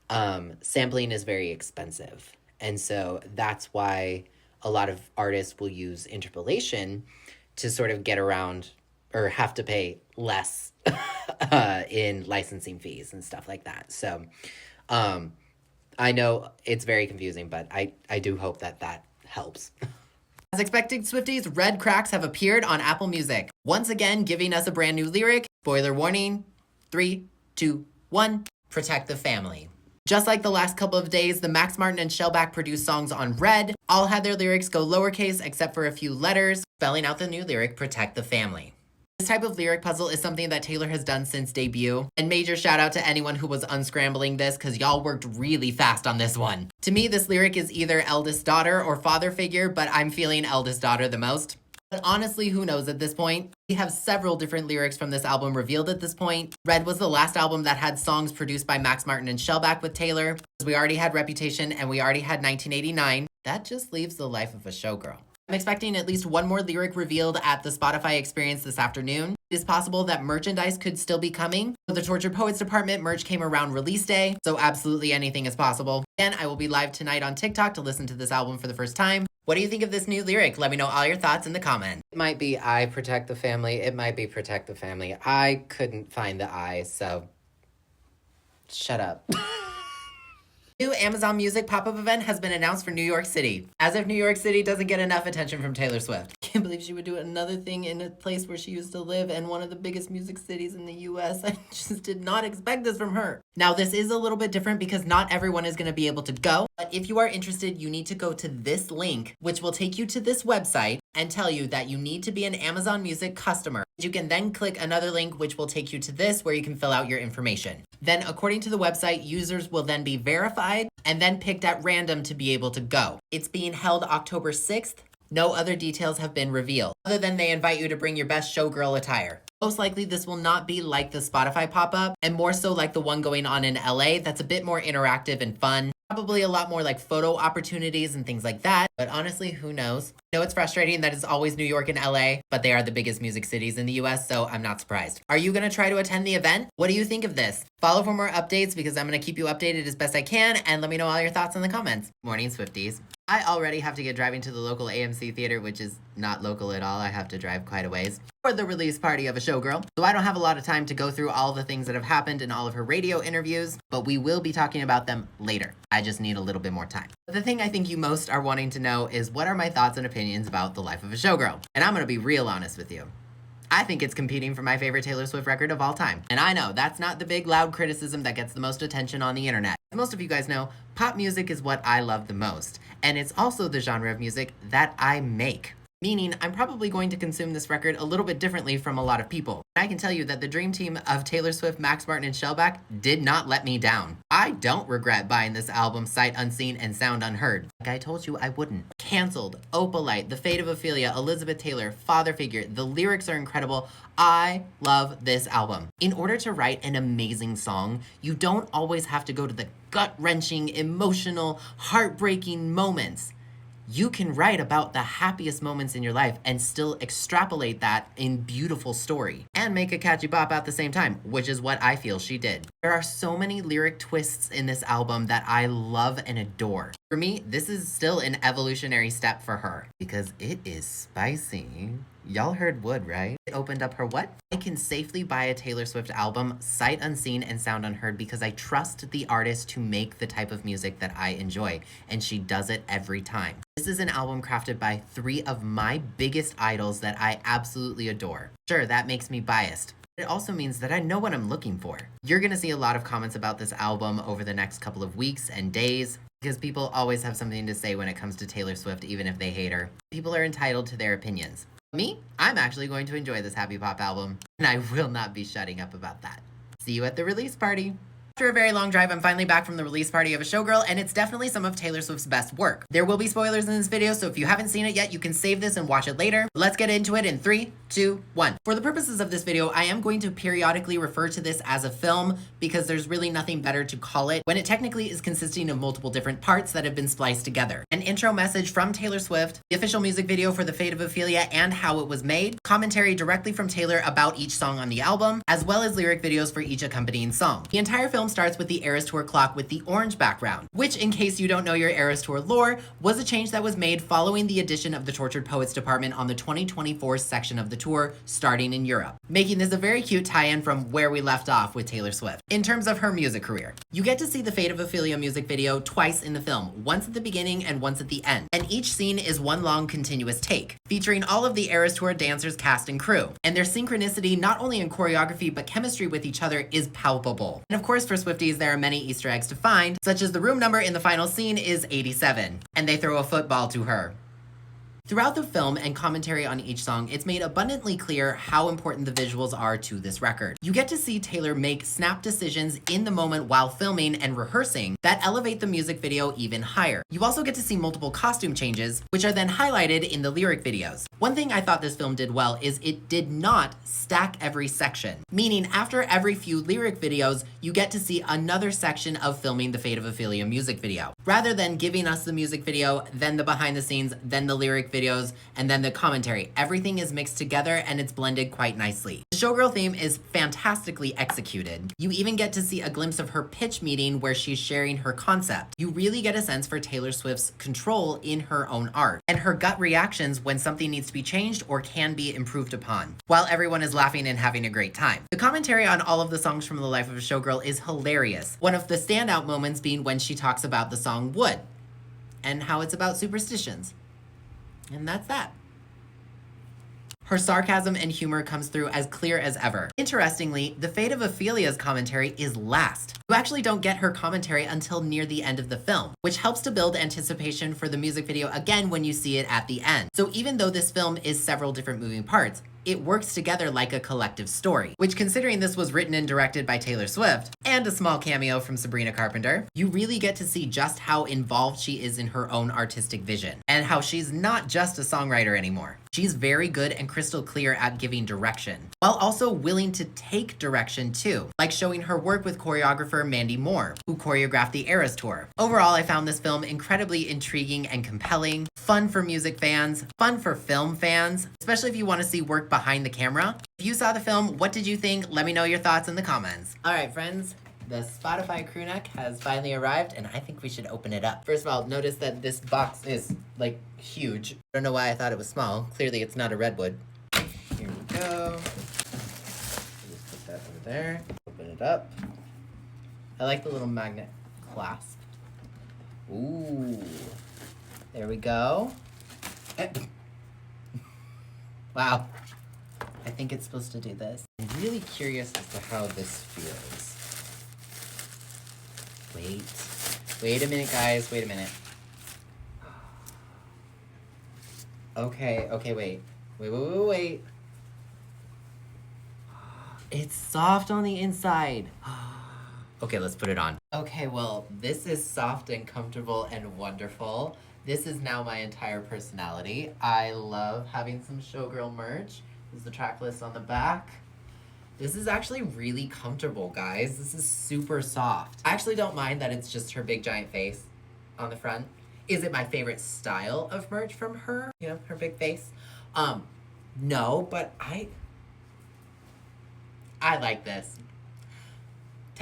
Sampling is very expensive. And so that's why a lot of artists will use interpolation to sort of get around or have to pay less in licensing fees and stuff like that. So I know it's very confusing, but I do hope that helps. As expected, Swifties, Red Cracks have appeared on Apple Music, once again giving us a brand new lyric. Spoiler warning, 3, 2, 1, protect the family. Just like the last couple of days, the Max Martin and Shellback produced songs on Red all had their lyrics go lowercase except for a few letters, spelling out the new lyric, protect the family. This type of lyric puzzle is something that Taylor has done since debut, and major shout out to anyone who was unscrambling this because y'all worked really fast on this one. To me, this lyric is either eldest daughter or father figure, but I'm feeling eldest daughter the most. But honestly, who knows at this point? We have several different lyrics from this album revealed at this point. Red was the last album that had songs produced by Max Martin and Shellback with Taylor. We already had Reputation and we already had 1989. That just leaves The Life of a Showgirl. I'm expecting at least one more lyric revealed at the Spotify experience this afternoon. It is possible that merchandise could still be coming. For the Tortured Poets department, merch came around release day, so absolutely anything is possible. Again, I will be live tonight on TikTok to listen to this album for the first time. What do you think of this new lyric? Let me know all your thoughts in the comments. It might be I protect the family. It might be protect the family. I couldn't find the I, so shut up. New Amazon Music pop-up event has been announced for New York City. As if New York City doesn't get enough attention from Taylor Swift. Can't believe she would do another thing in a place where she used to live and one of the biggest music cities in the US. I just did not expect this from her. Now, this is a little bit different because not everyone is going to be able to go. But if you are interested, you need to go to this link, which will take you to this website and tell you that you need to be an Amazon Music customer. You can then click another link, which will take you to this where you can fill out your information. Then, according to the website, users will then be verified and then picked at random to be able to go. It's being held October 6th. No other details have been revealed, other than they invite you to bring your best showgirl attire. Most likely this will not be like the Spotify pop-up, and more so like the one going on in LA that's a bit more interactive and fun. Probably a lot more like photo opportunities and things like that, but honestly, who knows? I know it's frustrating that it's always New York and LA, but they are the biggest music cities in the US, so I'm not surprised. Are you gonna try to attend the event? What do you think of this? Follow for more updates because I'm gonna keep you updated as best I can, and let me know all your thoughts in the comments. Morning, Swifties. I already have to get driving to the local AMC theater, which is not local at all. I have to drive quite a ways for the release party of a Showgirl. So I don't have a lot of time to go through all the things that have happened in all of her radio interviews, but we will be talking about them later. I just need a little bit more time. But the thing I think you most are wanting to know is what are my thoughts and opinions about The Life of a Showgirl? And I'm gonna be real honest with you. I think it's competing for my favorite Taylor Swift record of all time. And I know that's not the big loud criticism that gets the most attention on the internet. As most of you guys know, pop music is what I love the most. And it's also the genre of music that I make. Meaning, I'm probably going to consume this record a little bit differently from a lot of people. I can tell you that the dream team of Taylor Swift, Max Martin, and Shellback did not let me down. I don't regret buying this album sight unseen and sound unheard. Like I told you I wouldn't. Cancelled, Opalite, The Fate of Ophelia, Elizabeth Taylor, Father Figure. The lyrics are incredible. I love this album. In order to write an amazing song, you don't always have to go to the gut-wrenching, emotional, heartbreaking moments. You can write about the happiest moments in your life and still extrapolate that in beautiful story and make a catchy bop at the same time, which is what I feel she did. There are so many lyric twists in this album that I love and adore. For me, this is still an evolutionary step for her because it is spicy. Y'all heard Wood, right? It opened up her what? I can safely buy a Taylor Swift album, sight unseen and sound unheard, because I trust the artist to make the type of music that I enjoy, and she does it every time. This is an album crafted by 3 of my biggest idols that I absolutely adore. Sure, that makes me biased. It also means that I know what I'm looking for. You're gonna see a lot of comments about this album over the next couple of weeks and days, because people always have something to say when it comes to Taylor Swift, even if they hate her. People are entitled to their opinions. Me, I'm actually going to enjoy this happy pop album, and I will not be shutting up about that. See you at the release party. After a very long drive, I'm finally back from the release party of A Showgirl, and it's definitely some of Taylor Swift's best work. There will be spoilers in this video, so if you haven't seen it yet, you can save this and watch it later. Let's get into it in 3, 2, 1. For the purposes of this video, I am going to periodically refer to this as a film because there's really nothing better to call it when it technically is consisting of multiple different parts that have been spliced together. An intro message from Taylor Swift, the official music video for The Fate of Ophelia and how it was made, commentary directly from Taylor about each song on the album, as well as lyric videos for each accompanying song. The entire film starts with the Eras Tour clock with the orange background, which, in case you don't know your Eras Tour lore, was a change that was made following the addition of the Tortured Poets department on the 2024 section of the tour, starting in Europe, making this a very cute tie-in from where we left off with Taylor Swift. In terms of her music career, you get to see the Fate of Ophelia music video twice in the film, once at the beginning and once at the end, and each scene is one long continuous take, featuring all of the Eras Tour dancers, cast, and crew, and their synchronicity not only in choreography but chemistry with each other is palpable. And of course, for Swifties, there are many Easter eggs to find, such as the room number in the final scene is 87, and they throw a football to her. Throughout the film and commentary on each song, it's made abundantly clear how important the visuals are to this record. You get to see Taylor make snap decisions in the moment while filming and rehearsing that elevate the music video even higher. You also get to see multiple costume changes, which are then highlighted in the lyric videos. One thing I thought this film did well is it did not stack every section, meaning after every few lyric videos, you get to see another section of filming the Fate of Ophelia music video, rather than giving us the music video, then the behind the scenes, then the lyric videos, and then the commentary. Everything is mixed together and it's blended quite nicely. The Showgirl theme is fantastically executed. You even get to see a glimpse of her pitch meeting where she's sharing her concept. You really get a sense for Taylor Swift's control in her own art, and her gut reactions when something needs to be changed or can be improved upon, while everyone is laughing and having a great time. The commentary on all of the songs from The Life of a Showgirl is hilarious. One of the standout moments being when she talks about the song Wood, and how it's about superstitions. And that's that. Her sarcasm and humor comes through as clear as ever. Interestingly, the Fate of Ophelia's commentary is last. You actually don't get her commentary until near the end of the film, which helps to build anticipation for the music video again when you see it at the end. So even though this film is several different moving parts, it works together like a collective story, which, considering this was written and directed by Taylor Swift, and a small cameo from Sabrina Carpenter, you really get to see just how involved she is in her own artistic vision, and how she's not just a songwriter anymore. She's very good and crystal clear at giving direction, while also willing to take direction too, like showing her work with choreographer Mandy Moore, who choreographed the Eras Tour. Overall, I found this film incredibly intriguing and compelling, fun for music fans, fun for film fans, especially if you want to see work behind the camera. If you saw the film, what did you think? Let me know your thoughts in the comments. All right, friends. The Spotify crew neck has finally arrived, and I think we should open it up. First of all, notice that this box is, like, huge. I don't know why I thought it was small. Clearly, it's not a redwood. Here we go. Just put that over there. Open it up. I like the little magnet clasp. Ooh. There we go. Wow. I think it's supposed to do this. I'm really curious as to how this feels. Wait a minute, guys. Wait a minute. Okay, wait. It's soft on the inside. Okay, let's put it on. Okay, well, this is soft and comfortable and wonderful. This is now my entire personality. I love having some Showgirl merch. This is the track list on the back. This is actually really comfortable, guys. This is super soft. I actually don't mind that it's just her big giant face on the front. Is it my favorite style of merch from her? You know, her big face? No, but I like this.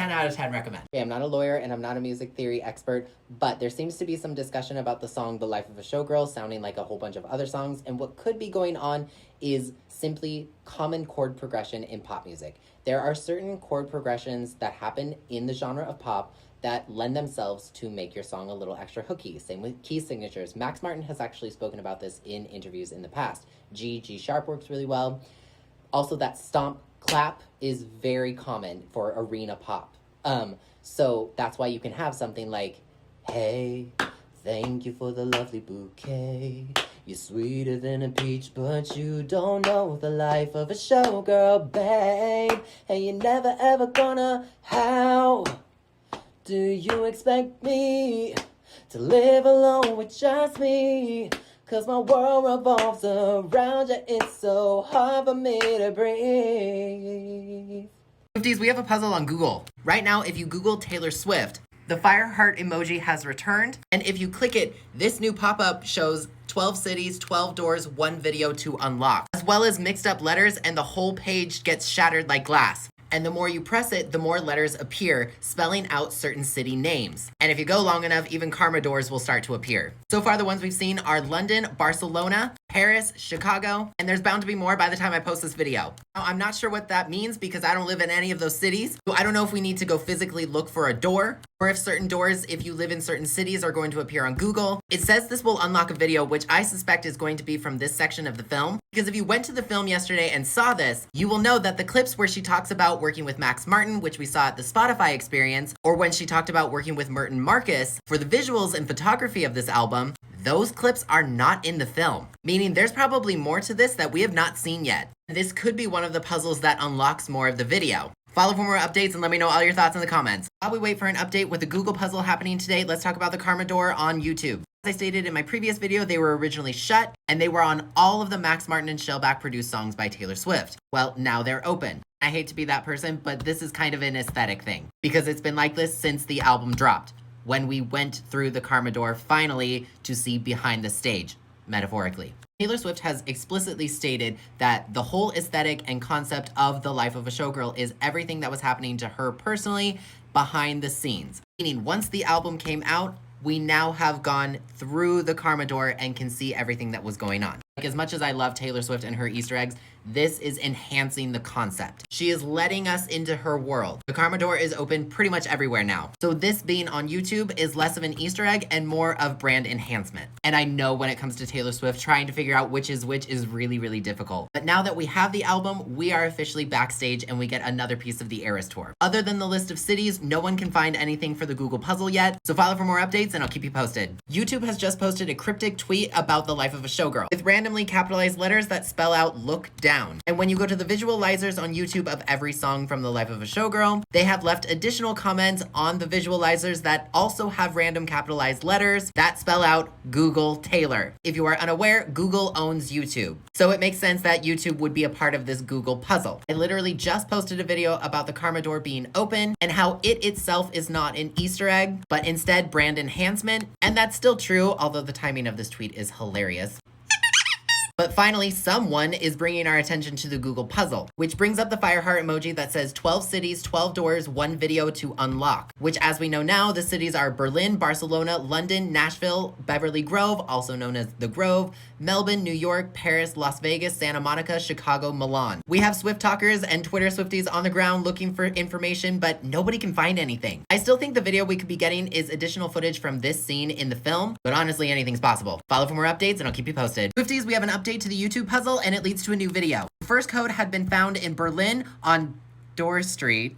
10 out of 10 recommend. Okay, I'm not a lawyer and I'm not a music theory expert, but there seems to be some discussion about the song The Life of a Showgirl sounding like a whole bunch of other songs, and what could be going on is simply common chord progression in pop music. There are certain chord progressions that happen in the genre of pop that lend themselves to make your song a little extra hooky. Same with key signatures. Max Martin has actually spoken about this in interviews in the past. G sharp works really well. Also, that stomp clap is very common for arena pop. So that's why you can have something like, hey, thank you for the lovely bouquet. You're sweeter than a peach, but you don't know the life of a showgirl, babe. And you're never ever gonna. How do you expect me to live alone with just me? 'Cause my world revolves around you, it's so hard for me to breathe. Swifties, we have a puzzle on Google. Right now, if you Google Taylor Swift, the fire heart emoji has returned, and if you click it, this new pop-up shows 12 cities, 12 doors, 1 video to unlock, as well as mixed up letters, and the whole page gets shattered like glass. And the more you press it, the more letters appear, spelling out certain city names. And if you go long enough, even karma doors will start to appear. So far, the ones we've seen are London, Barcelona, Paris, Chicago, and there's bound to be more by the time I post this video. Now, I'm not sure what that means because I don't live in any of those cities, so I don't know if we need to go physically look for a door, or if certain doors, if you live in certain cities, are going to appear on Google. It says this will unlock a video, which I suspect is going to be from this section of the film, because if you went to the film yesterday and saw this, you will know that the clips where she talks about working with Max Martin, which we saw at the Spotify experience, or when she talked about working with Merton Marcus for the visuals and photography of this album, those clips are not in the film, meaning there's probably more to this that we have not seen yet. This could be one of the puzzles that unlocks more of the video. Follow for more updates and let me know all your thoughts in the comments. While we wait for an update with the Google puzzle happening today, let's talk about the Karma Door on YouTube. As I stated in my previous video, they were originally shut, and they were on all of the Max Martin and Shellback produced songs by Taylor Swift. Well, now they're open. I hate to be that person, but this is kind of an aesthetic thing, because it's been like this since the album dropped, when we went through the Karma Door finally to see behind the stage, metaphorically. Taylor Swift has explicitly stated that the whole aesthetic and concept of The Life of a Showgirl is everything that was happening to her personally behind the scenes. Meaning once the album came out, we now have gone through the Karma Door and can see everything that was going on. Like, as much as I love Taylor Swift and her Easter eggs, this is enhancing the concept. She is letting us into her world. The Karma Door is open pretty much everywhere now. So this being on YouTube is less of an Easter egg and more of brand enhancement. And I know when it comes to Taylor Swift, trying to figure out which is really, really difficult. But now that we have the album, we are officially backstage and we get another piece of the Eras Tour. Other than the list of cities, no one can find anything for the Google puzzle yet. So follow for more updates and I'll keep you posted. YouTube has just posted a cryptic tweet about The Life of a Showgirl with randomly capitalized letters that spell out "look down." And when you go to the visualizers on YouTube of every song from The Life of a Showgirl, they have left additional comments on the visualizers that also have random capitalized letters that spell out Google Taylor. If you are unaware, Google owns YouTube. So it makes sense that YouTube would be a part of this Google puzzle. I literally just posted a video about the Karma Door being open and how it itself is not an Easter egg, but instead brand enhancement. And that's still true, although the timing of this tweet is hilarious. But finally, someone is bringing our attention to the Google puzzle, which brings up the fire heart emoji that says 12 cities, 12 doors, 1 video to unlock, which as we know now, the cities are Berlin, Barcelona, London, Nashville, Beverly Grove, also known as The Grove, Melbourne, New York, Paris, Las Vegas, Santa Monica, Chicago, Milan. We have Swift talkers and Twitter Swifties on the ground looking for information, but nobody can find anything. I still think the video we could be getting is additional footage from this scene in the film, but honestly, anything's possible. Follow for more updates and I'll keep you posted. Swifties, we have an update to the YouTube puzzle and it leads to a new video. The first code had been found in Berlin on Dorr Street.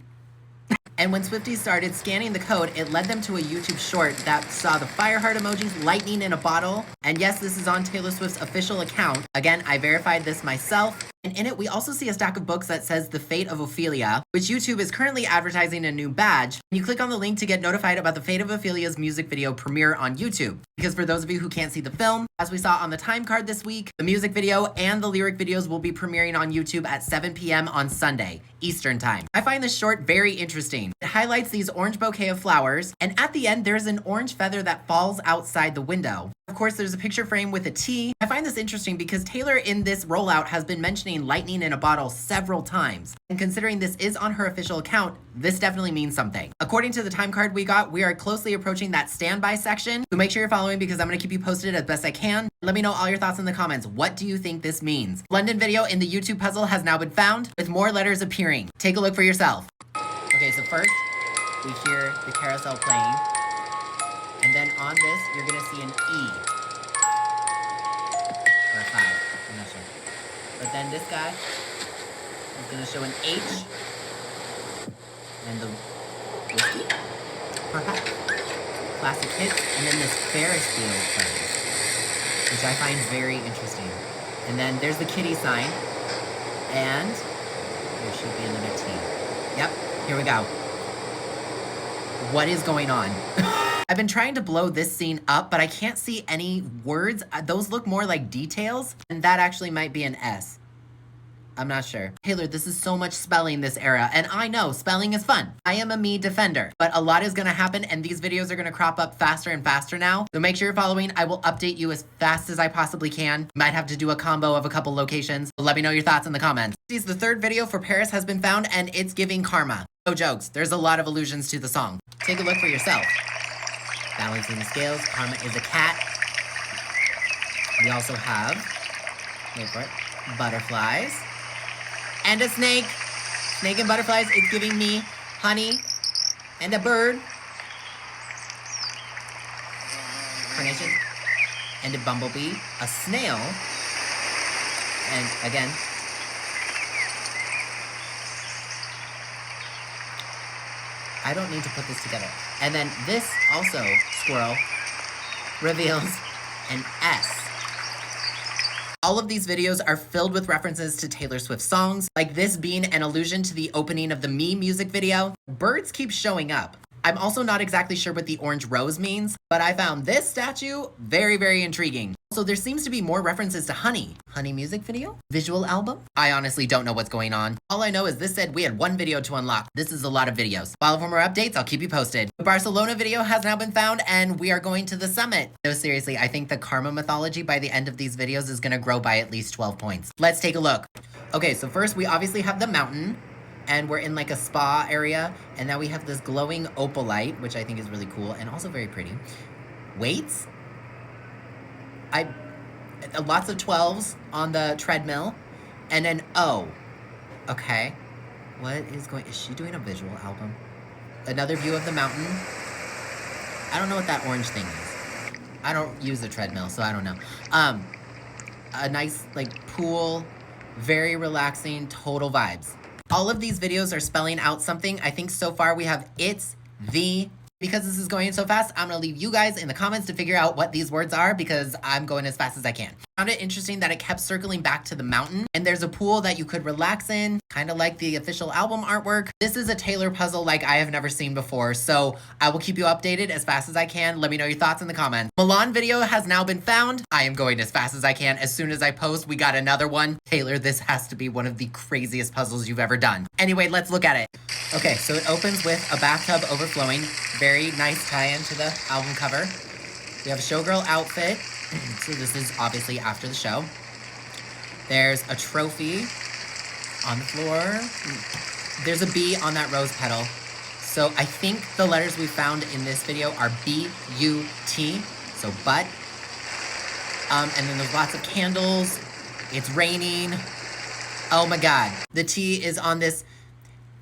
And when Swifties started scanning the code, it led them to a YouTube short that saw the fire heart emojis, lightning in a bottle. And yes, this is on Taylor Swift's official account. Again, I verified this myself. And in it, we also see a stack of books that says The Fate of Ophelia, which YouTube is currently advertising a new badge. And you click on the link to get notified about The Fate of Ophelia's music video premiere on YouTube. Because for those of you who can't see the film, as we saw on the time card this week, the music video and the lyric videos will be premiering on YouTube at 7 p.m. on Sunday, Eastern Time. I find this short very interesting. It highlights these orange bouquet of flowers, and at the end, there's an orange feather that falls outside the window. Of course, there's a picture frame with a T. I find this interesting because Taylor in this rollout has been mentioning lightning in a bottle several times. And considering this is on her official account, this definitely means something. According to the time card we got, we are closely approaching that standby section. So make sure you're following because I'm gonna keep you posted as best I can. Let me know all your thoughts in the comments. What do you think this means? London video in the YouTube puzzle has now been found with more letters appearing. Take a look for yourself. Okay, so first we hear the carousel playing. And then on this, you're gonna see an E. Or a 5, I'm not sure. But then this guy is gonna show an H. And the whiskey, perhaps. Classic hits. And then this Ferris wheel plays, which I find very interesting. And then there's the kitty sign. And there should be another T. Yep, here we go. What is going on? I've been trying to blow this scene up, but I can't see any words. Those look more like details, and that actually might be an S. I'm not sure. Taylor, this is so much spelling this era, and I know spelling is fun. I am a me defender, but a lot is gonna happen, and these videos are gonna crop up faster and faster now. So make sure you're following. I will update you as fast as I possibly can. Might have to do a combo of a couple locations. So let me know your thoughts in the comments. The third video for Paris has been found, and it's giving karma. No jokes, there's a lot of allusions to the song. Take a look for yourself. Balancing the scales, karma is a cat. We also have, wait for it, butterflies. And a snake. Snake and butterflies, it's giving me honey and a bird. Carnation. And a bumblebee, a snail. And again, I don't need to put this together. And then this also, squirrel, reveals an S. All of these videos are filled with references to Taylor Swift songs, like this being an allusion to the opening of the Me music video. Birds keep showing up. I'm also not exactly sure what the orange rose means, but I found this statue very, very intriguing. Also, there seems to be more references to Honey. Honey music video? Visual album? I honestly don't know what's going on. All I know is this said we had one video to unlock. This is a lot of videos. Follow for more updates, I'll keep you posted. The Barcelona video has now been found and we are going to the summit. No, seriously, I think the karma mythology by the end of these videos is gonna grow by at least 12 points. Let's take a look. Okay, so first we obviously have the mountain. And we're in like a spa area. And now we have this glowing opal light, which I think is really cool and also very pretty. Weights. Lots of 12s on the treadmill. And an O. Okay. What is is she doing a visual album? Another view of the mountain. I don't know what that orange thing is. I don't use the treadmill, so I don't know. A nice like pool. Very relaxing, total vibes. All of these videos are spelling out something. I think so far we have it's, the. Because this is going so fast, I'm gonna leave you guys in the comments to figure out what these words are because I'm going as fast as I can. Found it interesting that it kept circling back to the mountain and there's a pool that you could relax in, kind of like the official album artwork. This is a Taylor puzzle like I have never seen before, so I will keep you updated as fast as I can. Let me know your thoughts in the comments. Milan video has now been found. I am going as fast as I can. As soon as I post, we got another one. Taylor, this has to be one of the craziest puzzles you've ever done. Anyway, let's look at it. Okay, so it opens with a bathtub overflowing. Very nice tie-in to the album cover. We have a Showgirl outfit. So this is obviously after the show. There's a trophy on the floor. There's a B on that rose petal. So I think the letters we found in this video are B-U-T, so butt. And then there's lots of candles. It's raining. Oh my God. The T is on this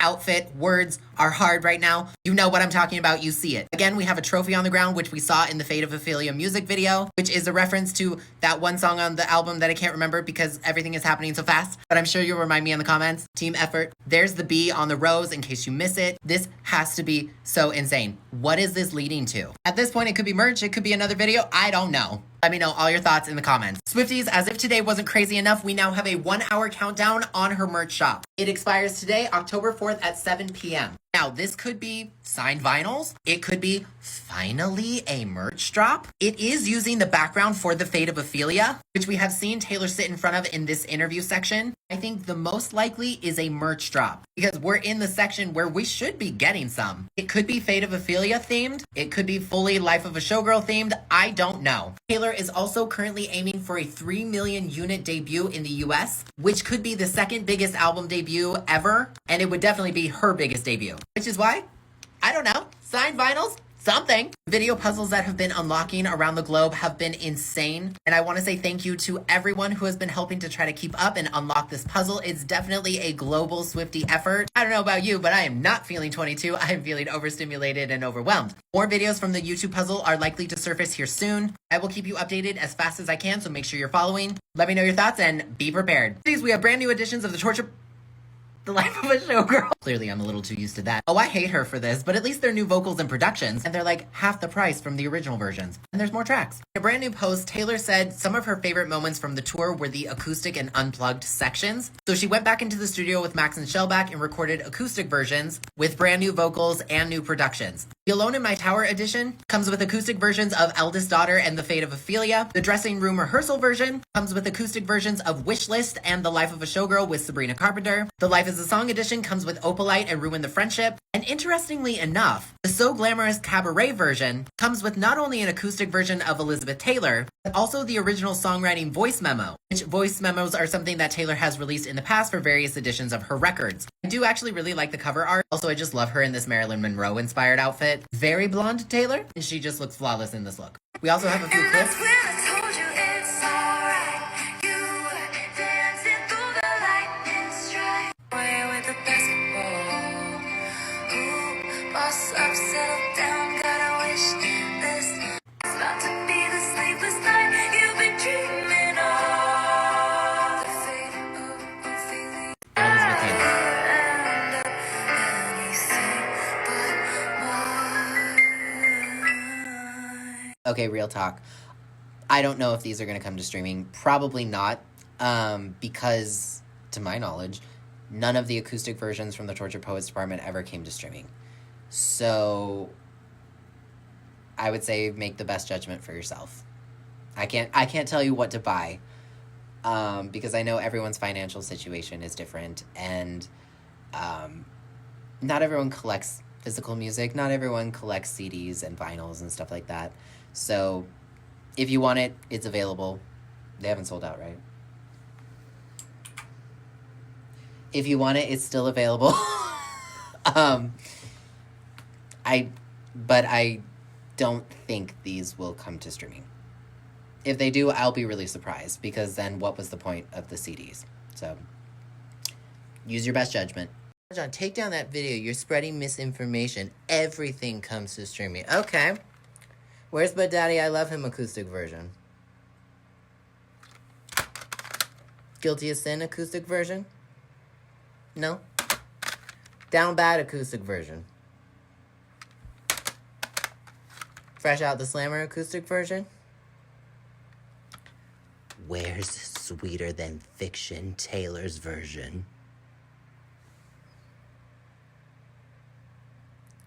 outfit. Words are hard right now. You know what I'm talking about. You see it. Again, we have a trophy on the ground, which we saw in the Fate of Ophelia music video, which is a reference to that one song on the album that I can't remember because everything is happening so fast, but I'm sure you'll remind me in the comments. Team effort. There's the B on the rose in case you miss it. This has to be so insane. What is this leading to? At this point, it could be merch. It could be another video. I don't know. Let me know all your thoughts in the comments. Swifties, as if today wasn't crazy enough, we now have a 1-hour countdown on her merch shop. It expires today, October 4th at 7 p.m. Now, Now, this could be signed vinyls. It could be finally a merch drop. It is using the background for The Fate of Ophelia, which we have seen Taylor sit in front of in this interview section. I think the most likely is a merch drop because we're in the section where we should be getting some. It could be Fate of Ophelia themed. It could be fully Life of a Showgirl themed. I don't know. Taylor is also currently aiming for a 3 million unit debut in the US, which could be the second biggest album debut ever. And it would definitely be her biggest debut, which is why, I don't know, signed vinyls? Something. Video puzzles that have been unlocking around the globe have been insane. And I want to say thank you to everyone who has been helping to try to keep up and unlock this puzzle. It's definitely a global Swiftie effort. I don't know about you, but I am not feeling 22. I am feeling overstimulated and overwhelmed. More videos from the YouTube puzzle are likely to surface here soon. I will keep you updated as fast as I can, so make sure you're following. Let me know your thoughts and be prepared. Please, we have brand new editions of The Life of a Showgirl. Clearly, I'm a little too used to that. Oh, I hate her for this, but at least they're new vocals and productions, and they're like half the price from the original versions. And there's more tracks. In a brand new post, Taylor said some of her favorite moments from the tour were the acoustic and unplugged sections. So she went back into the studio with Max and Shellback and recorded acoustic versions with brand new vocals and new productions. The Alone in My Tower edition comes with acoustic versions of Eldest Daughter and The Fate of Ophelia. The Dressing Room Rehearsal version comes with acoustic versions of Wishlist and The Life of a Showgirl with Sabrina Carpenter. The Life is a Song edition comes with Opalite and Ruin the Friendship. And interestingly enough, the So Glamorous Cabaret version comes with not only an acoustic version of Elizabeth Taylor, but also the original songwriting voice memo, which voice memos are something that Taylor has released in the past for various editions of her records. I do actually really like the cover art. Also, I just love her in this Marilyn Monroe inspired outfit. Very blonde Taylor, and she just looks flawless in this look. We also have a few clips. Okay, real talk. I don't know if these are going to come to streaming. Probably not, because, to my knowledge, none of the acoustic versions from the Tortured Poets Department ever came to streaming. So, I would say make the best judgment for yourself. I can't tell you what to buy, because I know everyone's financial situation is different, and not everyone collects physical music. Not everyone collects CDs and vinyls and stuff like that. So, if you want it, it's available. They haven't sold out, right? If you want it, it's still available. But I don't think these will come to streaming. If they do, I'll be really surprised, because then what was the point of the CDs? So, use your best judgment. John, take down that video. You're spreading misinformation. Everything comes to streaming. Okay. Where's But Daddy, I Love Him acoustic version? Guilty of Sin acoustic version? No? Down Bad acoustic version? Fresh Out the Slammer acoustic version? Where's Sweeter Than Fiction Taylor's version?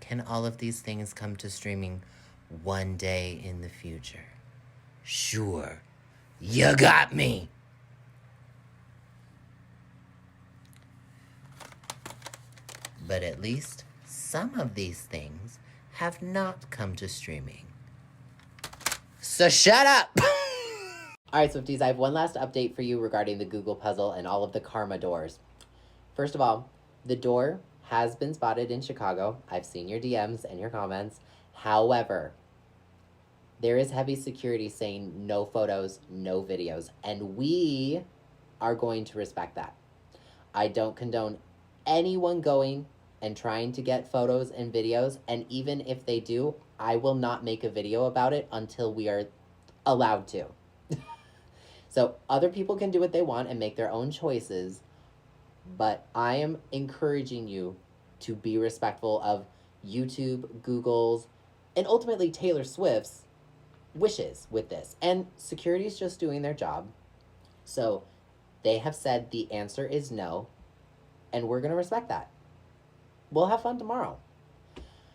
Can all of these things come to streaming one day in the future? Sure. You got me. But at least some of these things have not come to streaming. So shut up! Alright, Swifties, I have one last update for you regarding the Google puzzle and all of the karma doors. First of all, the door has been spotted in Chicago. I've seen your DMs and your comments. However, there is heavy security saying no photos, no videos, and we are going to respect that. I don't condone anyone going and trying to get photos and videos, and even if they do, I will not make a video about it until we are allowed to. So other people can do what they want and make their own choices, but I am encouraging you to be respectful of YouTube, Google's, and ultimately Taylor Swift's wishes with this. And security's just doing their job. So they have said the answer is no, and we're going to respect that. we'll have fun tomorrow.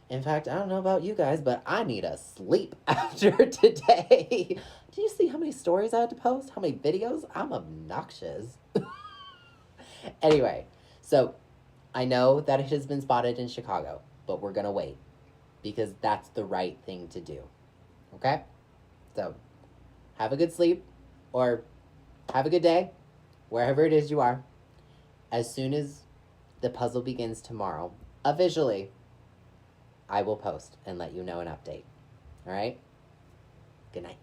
In fact, I don't know about you guys, but I need a sleep after today. Do you see how many stories I had to post? How many videos? I'm obnoxious. Anyway, so I know that it has been spotted in Chicago, but we're going to wait because that's the right thing to do. Okay? So have a good sleep or have a good day, wherever it is you are. As soon as the puzzle begins tomorrow, officially, I will post and let you know an update. All right? Good night.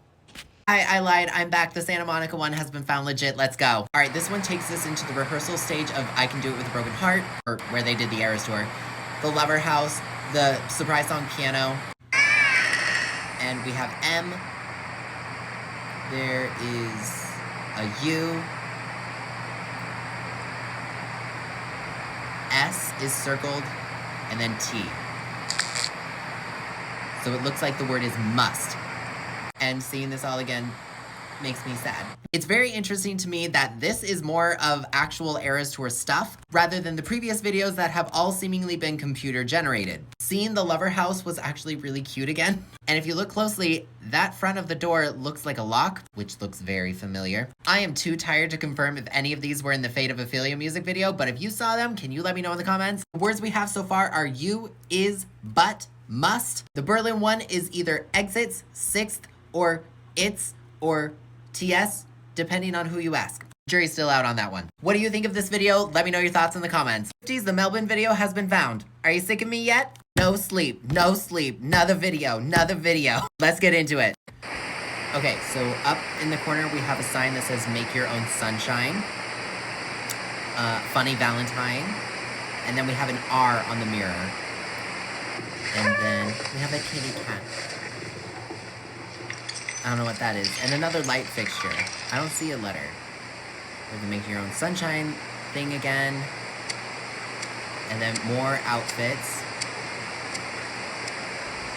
I lied. I'm back. The Santa Monica one has been found legit. Let's go. All right, this one takes us into the rehearsal stage of I Can Do It With a Broken Heart, or where they did the Eras tour. The Lover House, the surprise song Piano. And we have M. There is a U. S is circled, and then T. So it looks like the word is must. And seeing this all again makes me sad. It's very interesting to me that this is more of actual Eras Tour stuff rather than the previous videos that have all seemingly been computer generated. Seeing the Lover House was actually really cute again. And if you look closely, that front of the door looks like a lock, which looks very familiar. I am too tired to confirm if any of these were in the Fate of Ophelia music video, but if you saw them, can you let me know in the comments? The words we have so far are you, is, but, must. The Berlin one is either exits, sixth, or it's, or TS, depending on who you ask. Jury's still out on that one. What do you think of this video? Let me know your thoughts in the comments. The Melbourne video has been found. Are you sick of me yet? No sleep, no sleep, another video, another video. Let's get into it. Okay, so up in the corner we have a sign that says make your own sunshine. Funny Valentine. And then we have an R on the mirror. And then we have a kitty cat. I don't know what that is. And another light fixture. I don't see a letter. We have the make your own sunshine thing again. And then more outfits.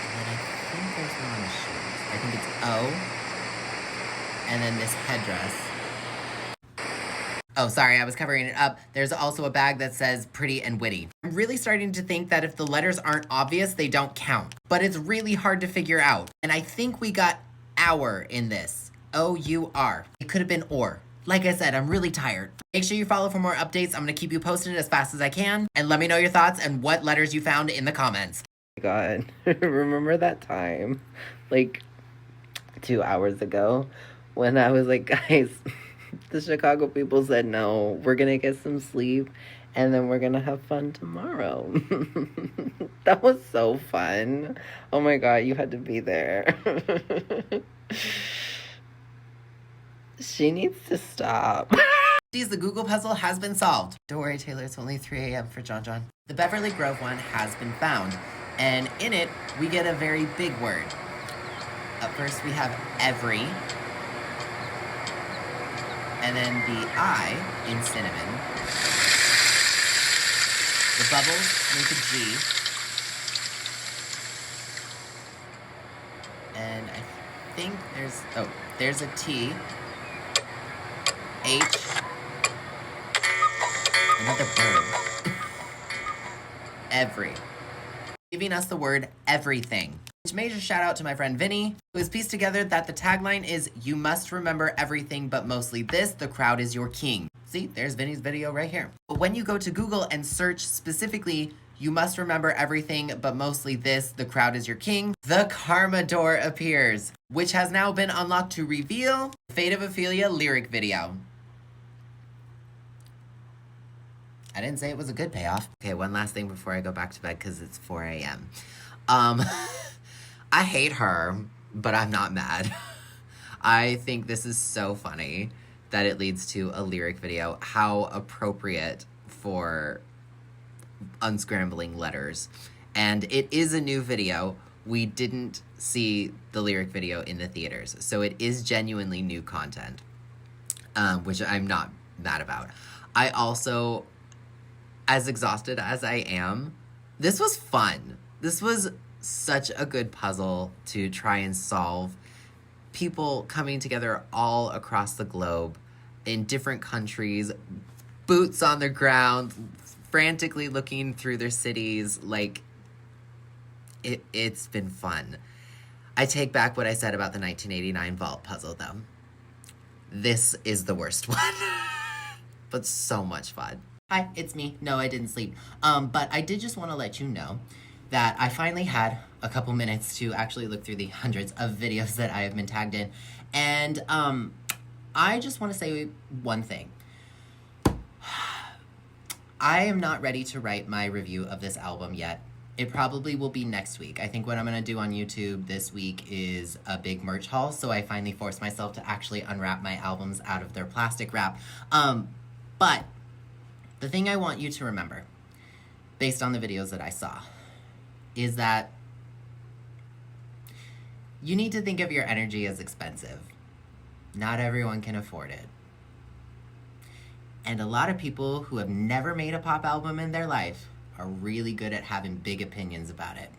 And then I think there's one on the shoes. I think it's O. And then this headdress. Oh, sorry, I was covering it up. There's also a bag that says pretty and witty. I'm really starting to think that if the letters aren't obvious, they don't count. But it's really hard to figure out. And I think we got our in this. O-U-R. It could have been or. Like I said, I'm really tired. Make sure you follow for more updates. I'm gonna keep you posted as fast as I can. And let me know your thoughts and what letters you found in the comments. Oh my God, remember that time? Like 2 hours ago when I was like, guys, the Chicago people said no, we're gonna get some sleep and then we're gonna have fun tomorrow. That was so fun. Oh my God, you had to be there. She needs to stop. The Google puzzle has been solved. Don't worry, Taylor, it's only 3 a.m. for John. The Beverly Grove one has been found. And in it, we get a very big word. Up first, we have every. And then the I in cinnamon. The bubbles make a G. And I think there's a T. H. Another bird. Every. Giving us the word everything. Which major shout out to my friend Vinny, who has pieced together that the tagline is you must remember everything but mostly this, the crowd is your king. See, there's Vinny's video right here. But when you go to Google and search specifically you must remember everything but mostly this, the crowd is your king, the Karma door appears, which has now been unlocked to reveal the Fate of Ophelia lyric video. I didn't say it was a good payoff. Okay, one last thing before I go back to bed because it's 4 a.m. I hate her, but I'm not mad. I think this is so funny that it leads to a lyric video. How appropriate for unscrambling letters. And it is a new video. We didn't see the lyric video in the theaters, so it is genuinely new content, which I'm not mad about. I also, as exhausted as I am, this was fun. This was such a good puzzle to try and solve. People coming together all across the globe in different countries, boots on the ground, frantically looking through their cities. Like, it's been fun. I take back what I said about the 1989 vault puzzle, though. This is the worst one. But so much fun. Hi, it's me. No, I didn't sleep. But I did just want to let you know that I finally had a couple minutes to actually look through the hundreds of videos that I have been tagged in. And I just want to say one thing. I am not ready to write my review of this album yet. It probably will be next week. I think what I'm going to do on YouTube this week is a big merch haul, so I finally forced myself to actually unwrap my albums out of their plastic wrap. But the thing I want you to remember, based on the videos that I saw, is that you need to think of your energy as expensive. Not everyone can afford it. And a lot of people who have never made a pop album in their life are really good at having big opinions about it.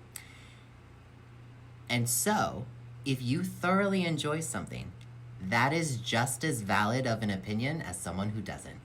And so, if you thoroughly enjoy something, that is just as valid of an opinion as someone who doesn't.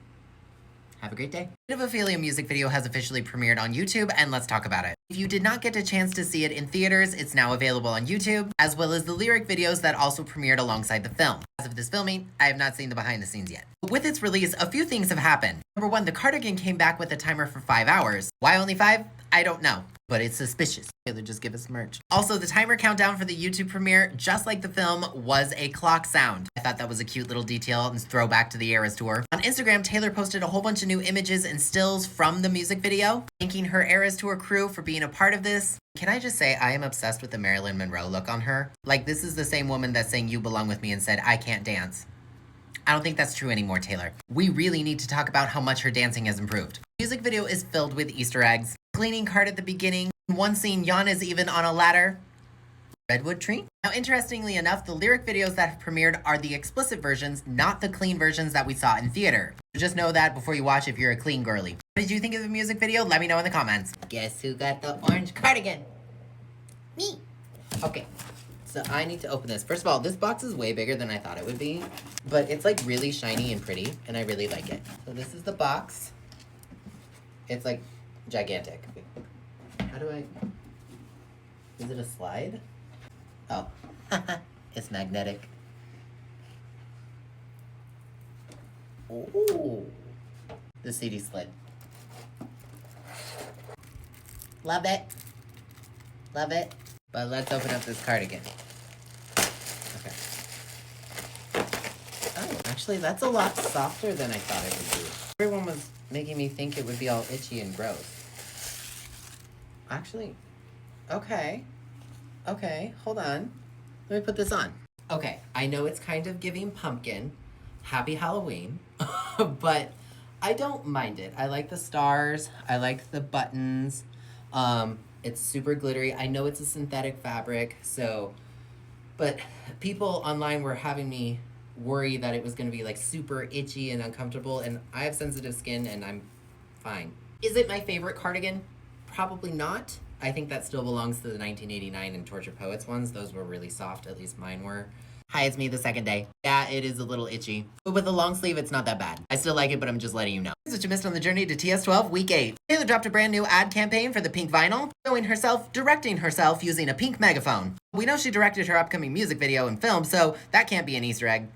Have a great day. The Ophelia music video has officially premiered on YouTube, and let's talk about it. If you did not get a chance to see it in theaters, it's now available on YouTube, as well as the lyric videos that also premiered alongside the film. As of this filming, I have not seen the behind the scenes yet. But with its release, a few things have happened. Number one, the cardigan came back with a timer for 5 hours. Why only 5? I don't know, but it's suspicious. Taylor, just give us merch. Also, the timer countdown for the YouTube premiere, just like the film, was a clock sound. I thought that was a cute little detail and throwback to the Eras Tour. On Instagram, Taylor posted a whole bunch of new images and stills from the music video, thanking her Eras Tour crew for being a part of this. Can I just say, I am obsessed with the Marilyn Monroe look on her. Like, this is the same woman that sang You Belong With Me and said, I can't dance. I don't think that's true anymore, Taylor. We really need to talk about how much her dancing has improved. The music video is filled with Easter eggs. Cleaning cart at the beginning. In one scene, Jan is even on a ladder. Redwood tree? Now, interestingly enough, the lyric videos that have premiered are the explicit versions, not the clean versions that we saw in theater. So just know that before you watch if you're a clean girly. What did you think of the music video? Let me know in the comments. Guess who got the orange cardigan? Me. Okay. So I need to open this. First of all, this box is way bigger than I thought it would be, but it's like really shiny and pretty, and I really like it. So this is the box. It's like gigantic. How do I... Is it a slide? Oh. It's magnetic. Ooh. The CD slid. Love it. Love it. But let's open up this cardigan. Okay. Oh, actually, that's a lot softer than I thought it would be. Everyone was making me think it would be all itchy and gross. Actually, okay. Okay, hold on. Let me put this on. Okay, I know it's kind of giving pumpkin. Happy Halloween. But I don't mind it. I like the stars. I like the buttons. It's super glittery. I know it's a synthetic fabric, so... But people online were having me worry that it was going to be, like, super itchy and uncomfortable, and I have sensitive skin, and I'm fine. Is it my favorite cardigan? Probably not. I think that still belongs to the 1989 and Torture Poets ones. Those were really soft, at least mine were. Hi, it's me the second day. Yeah, it is a little itchy. But with a long sleeve, it's not that bad. I still like it, but I'm just letting you know. Here's what you missed on the journey to TS12 Week 8. Taylor dropped a brand new ad campaign for the pink vinyl, showing herself directing herself using a pink megaphone. We know she directed her upcoming music video and film, so that can't be an Easter egg.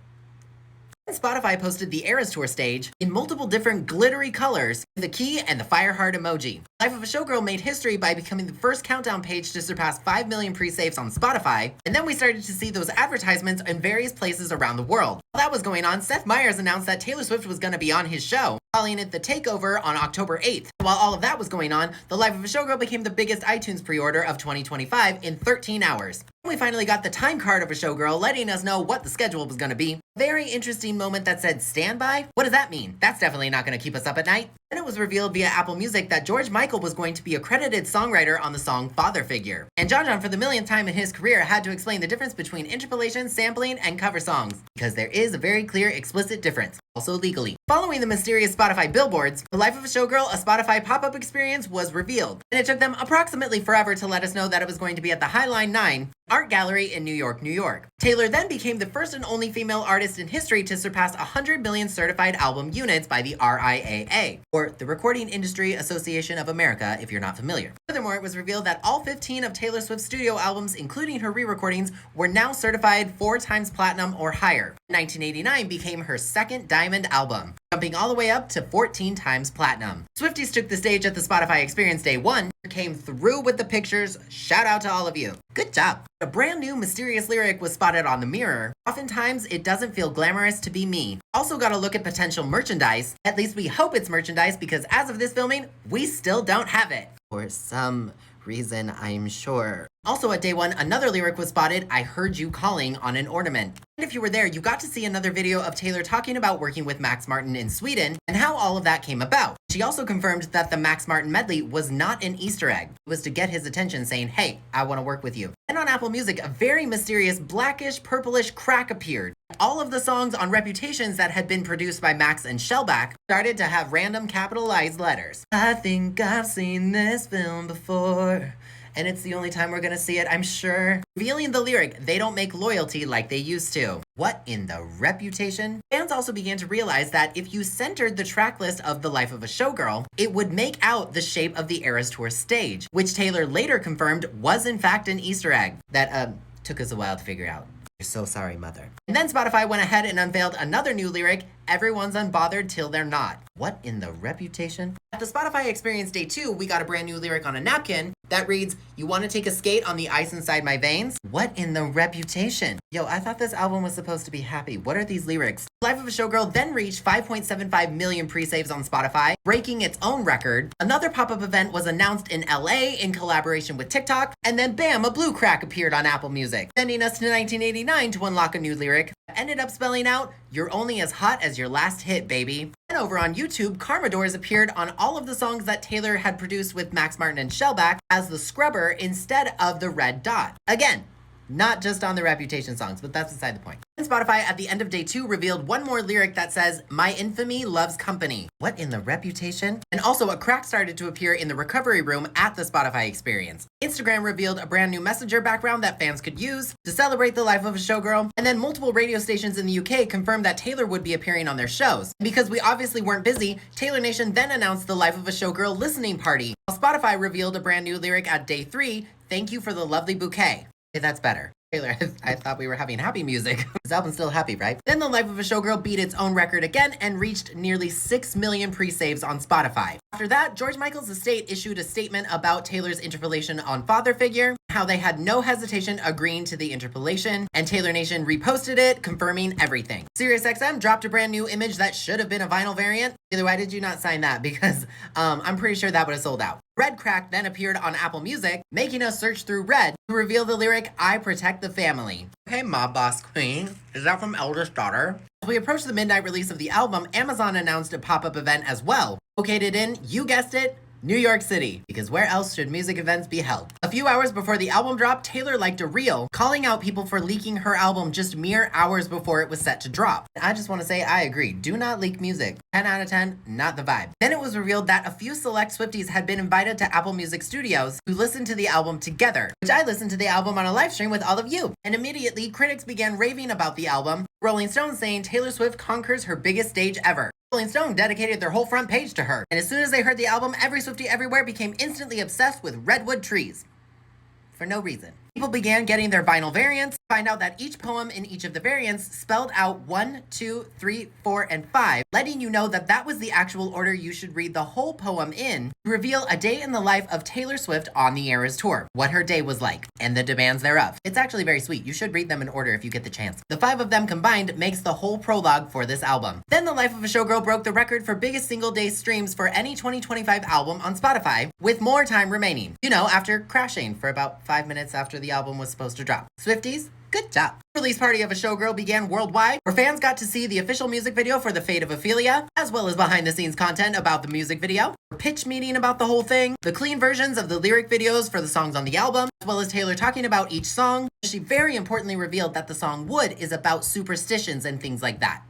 Spotify posted the Eras Tour stage in multiple different glittery colors with a key and the fire heart emoji. Life of a Showgirl made history by becoming the first countdown page to surpass 5 million pre-saves on Spotify, and then we started to see those advertisements in various places around the world. While that was going on, Seth Meyers announced that Taylor Swift was going to be on his show, calling it The Takeover on October 8th. While all of that was going on, The Life of a Showgirl became the biggest iTunes pre-order of 2025 in 13 hours. We finally got the time card of a Showgirl letting us know what the schedule was going to be. Very interesting moment that said standby. What does that mean? That's definitely not going to keep us up at night. Then it was revealed via Apple Music that George Michael was going to be a credited songwriter on the song Father Figure. And John, for the millionth time in his career, had to explain the difference between interpolation, sampling, and cover songs. Because there is a very clear, explicit difference. Also legally. Following the mysterious Spotify Billboards, The Life of a Showgirl, a Spotify pop-up experience, was revealed. And it took them approximately forever to let us know that it was going to be at the Highline 9 Art Gallery in New York, New York. Taylor then became the first and only female artist in history to surpassed 100 million certified album units by the RIAA, or the Recording Industry Association of America, if you're not familiar. Furthermore, it was revealed that all 15 of Taylor Swift's studio albums, including her re-recordings, were now certified 4 times platinum or higher. 1989 became her second diamond album, jumping all the way up to 14 times platinum. Swifties took the stage at the Spotify Experience Day 1, came through with the pictures. Shout out to all of you. Good job. A brand new mysterious lyric was spotted on the mirror. Oftentimes, it doesn't feel glamorous to be me. Also got to look at potential merchandise. At least we hope it's merchandise, because as of this filming, we still don't have it. For some reason, I'm sure. Also at day 1, another lyric was spotted, I heard you calling, on an ornament. And if you were there, you got to see another video of Taylor talking about working with Max Martin in Sweden and how all of that came about. She also confirmed that the Max Martin medley was not an Easter egg. It was to get his attention, saying, hey, I want to work with you. And on Apple Music, a very mysterious blackish, purplish crack appeared. All of the songs on Reputations that had been produced by Max and Shellback started to have random capitalized letters. I think I've seen this film before, and it's the only time we're gonna see it, I'm sure. Revealing the lyric, they don't make loyalty like they used to. What in the Reputation? Fans also began to realize that if you centered the track list of The Life of a Showgirl, it would make out the shape of the Eras Tour stage, which Taylor later confirmed was in fact an Easter egg that took us a while to figure out. You're so sorry, mother. And then Spotify went ahead and unveiled another new lyric, everyone's unbothered till they're not. What in the Reputation? At the Spotify Experience Day 2, we got a brand new lyric on a napkin that reads, you want to take a skate on the ice inside my veins? What in the Reputation? Yo, I thought this album was supposed to be happy. What are these lyrics? Life of a Showgirl then reached 5.75 million pre-saves on Spotify, breaking its own record. Another pop-up event was announced in LA in collaboration with TikTok, and then bam, a blue crack appeared on Apple Music, sending us to 1989 to unlock a new lyric that ended up spelling out, you're only as hot as your last hit, baby. And over on YouTube, Karma Doors appeared on all of the songs that Taylor had produced with Max Martin and Shellback as the scrubber instead of the red dot. Again, not just on the Reputation songs, but that's beside the point. And Spotify at the end of day 2 revealed one more lyric that says, my infamy loves company. What in the Reputation? And also a crack started to appear in the recovery room at the Spotify Experience. Instagram revealed a brand new Messenger background that fans could use to celebrate the life of a showgirl. And then multiple radio stations in the UK confirmed that Taylor would be appearing on their shows. And because we obviously weren't busy, Taylor Nation then announced the Life of a Showgirl listening party, while Spotify revealed a brand new lyric at day 3, thank you for the lovely bouquet. Hey, that's better. Taylor, I thought we were having happy music. This album's still happy, right? Then The Life of a Showgirl beat its own record again and reached nearly 6 million pre-saves on Spotify. After that, George Michael's estate issued a statement about Taylor's interpolation on Father Figure, how they had no hesitation agreeing to the interpolation, and Taylor Nation reposted it, confirming everything. SiriusXM dropped a brand new image that should have been a vinyl variant. Taylor, why did you not sign that? Because I'm pretty sure that would have sold out. Red Crack then appeared on Apple Music, making us search through Red to reveal the lyric, I protect the family. Okay, Mob Boss Queen. Is that from Eldest Daughter? As we approach the midnight release of the album, Amazon announced a pop-up event as well, located in, you guessed it, New York City, because where else should music events be held? A few hours before the album dropped, Taylor liked a reel, calling out people for leaking her album just mere hours before it was set to drop. I just want to say I agree. Do not leak music. 10 out of 10, not the vibe. Then it was revealed that a few select Swifties had been invited to Apple Music Studios to listen to the album together, which I listened to the album on a live stream with all of you. And immediately, critics began raving about the album, Rolling Stone saying Taylor Swift conquers her biggest stage ever. Rolling Stone dedicated their whole front page to her, and as soon as they heard the album, every Swiftie everywhere became instantly obsessed with redwood trees. For no reason. People began getting their vinyl variants, find out that each poem in each of the variants spelled out 1, 2, 3, 4, and 5, letting you know that that was the actual order you should read the whole poem in, to reveal a day in the life of Taylor Swift on the Eras Tour, what her day was like, and the demands thereof. It's actually very sweet. You should read them in order if you get the chance. The 5 of them combined makes the whole prologue for this album. Then The Life of a Showgirl broke the record for biggest single day streams for any 2025 album on Spotify, with more time remaining. You know, after crashing for about 5 minutes after the album was supposed to drop. Swifties, good job. The release party of A Showgirl began worldwide, where fans got to see the official music video for The Fate of Ophelia, as well as behind-the-scenes content about the music video, a pitch meeting about the whole thing, the clean versions of the lyric videos for the songs on the album, as well as Taylor talking about each song. She very importantly revealed that the song Wood is about superstitions and things like that.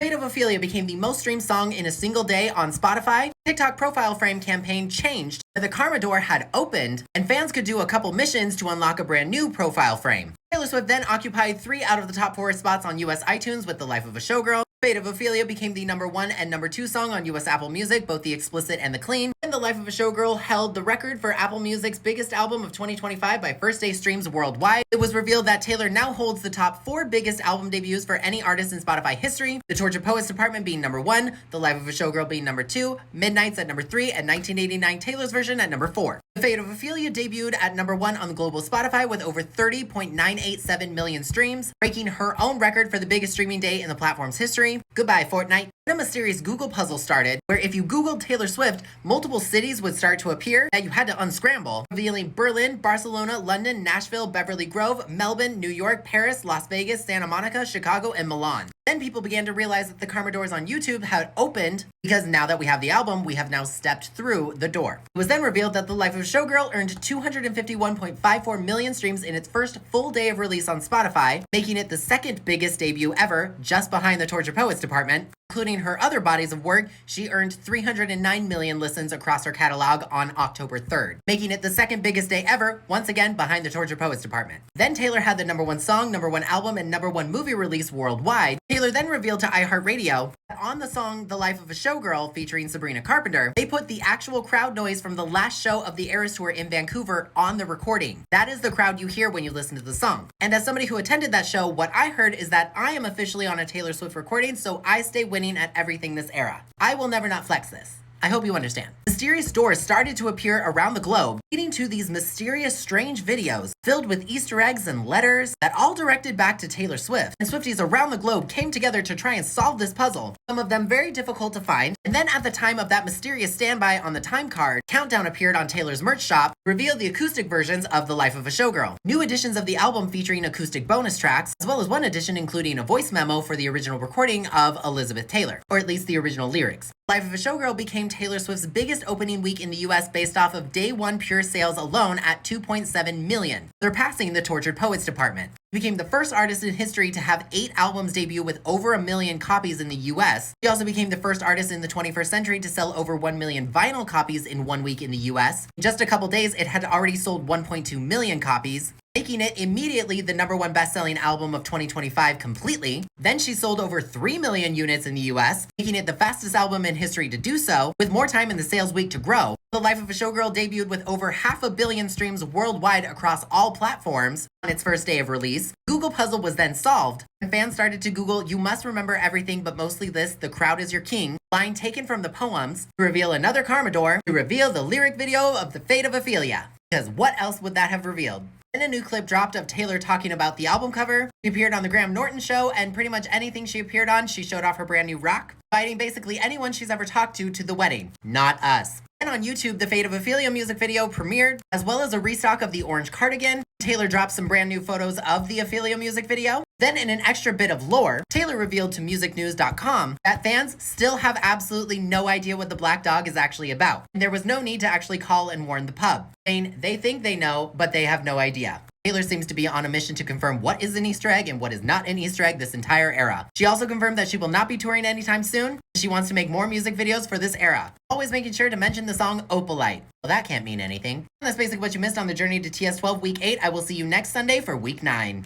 Fate of Ophelia became the most streamed song in a single day on Spotify. TikTok profile frame campaign changed, the Karma door had opened, and fans could do a couple missions to unlock a brand new profile frame. Taylor Swift then occupied 3 out of the top 4 spots on US iTunes with The Life of a Showgirl. Fate of Ophelia became the #1 and #2 song on US Apple Music, both the explicit and the clean. And The Life of a Showgirl held the record for Apple Music's biggest album of 2025 by first-day streams worldwide. It was revealed that Taylor now holds the top 4 biggest album debuts for any artist in Spotify history, the Tortured Poets Department being #1, The Life of a Showgirl being #2, Midnights at #3, and 1989 Taylor's version at #4. The Fate of Ophelia debuted at #1 on the global Spotify with over 30.987 million streams, breaking her own record for the biggest streaming day in the platform's history. Goodbye, Fortnite. A mysterious Google puzzle started, where if you Googled Taylor Swift, multiple cities would start to appear that you had to unscramble, revealing Berlin, Barcelona, London, Nashville, Beverly Grove, Melbourne, New York, Paris, Las Vegas, Santa Monica, Chicago, and Milan. Then people began to realize that the karma doors on YouTube had opened, because now that we have the album, we have now stepped through the door. It was then revealed that The Life of a Showgirl earned 251.54 million streams in its first full day of release on Spotify, making it the second biggest debut ever, just behind the Tortured Poets Department. Including her other bodies of work, she earned 309 million listens across her catalog on October 3rd, making it the second biggest day ever, once again behind the Tortured Poets Department. Then Taylor had the #1 song, #1 album, and #1 movie release worldwide. Taylor then revealed to iHeartRadio that on the song The Life of a Showgirl featuring Sabrina Carpenter, they put the actual crowd noise from the last show of the Eras Tour in Vancouver on the recording. That is the crowd you hear when you listen to the song. And as somebody who attended that show, what I heard is that I am officially on a Taylor Swift recording, so I stay winning at everything this era. I will never not flex this. I hope you understand. Mysterious doors started to appear around the globe, leading to these mysterious, strange videos filled with Easter eggs and letters that all directed back to Taylor Swift. And Swifties around the globe came together to try and solve this puzzle, some of them very difficult to find. And then at the time of that mysterious standby on the time card, Countdown appeared on Taylor's merch shop, revealed the acoustic versions of The Life of a Showgirl. New editions of the album featuring acoustic bonus tracks, as well as one edition including a voice memo for the original recording of Elizabeth Taylor, or at least the original lyrics. Life of a Showgirl became Taylor Swift's biggest opening week in the US based off of day 1 pure sales alone at 2.7 million, surpassing the Tortured Poets Department. She became the first artist in history to have 8 albums debut with over 1 million copies in the US. She also became the first artist in the 21st century to sell over 1 million vinyl copies in 1 week in the US. In just a couple days, it had already sold 1.2 million copies, making it immediately the #1 best-selling album of 2025 completely. Then she sold over 3 million units in the US, making it the fastest album in history to do so, with more time in the sales week to grow. The Life of a Showgirl debuted with over 500 million streams worldwide across all platforms on its first day of release. Google puzzle was then solved, and fans started to Google "You must remember everything but mostly this, the crowd is your king," line taken from the poems, to reveal another karma door, to reveal the lyric video of The Fate of Ophelia. Because what else would that have revealed? Then a new clip dropped of Taylor talking about the album cover. She appeared on the Graham Norton show, and pretty much anything she appeared on, she showed off her brand new rock, inviting basically anyone she's ever talked to the wedding. Not us. And on YouTube, the Fate of Ophelia music video premiered, as well as a restock of the orange cardigan. Taylor dropped some brand new photos of the Ophelia music video. Then in an extra bit of lore, Taylor revealed to musicnews.com that fans still have absolutely no idea what the Black Dog is actually about. And there was no need to actually call and warn the pub, saying they think they know, but they have no idea. Taylor seems to be on a mission to confirm what is an Easter egg and what is not an Easter egg this entire era. She also confirmed that she will not be touring anytime soon. She wants to make more music videos for this era, always making sure to mention the song Opalite. Well, that can't mean anything. And that's basically what you missed on the journey to TS12 Week 8. I will see you next Sunday for Week 9.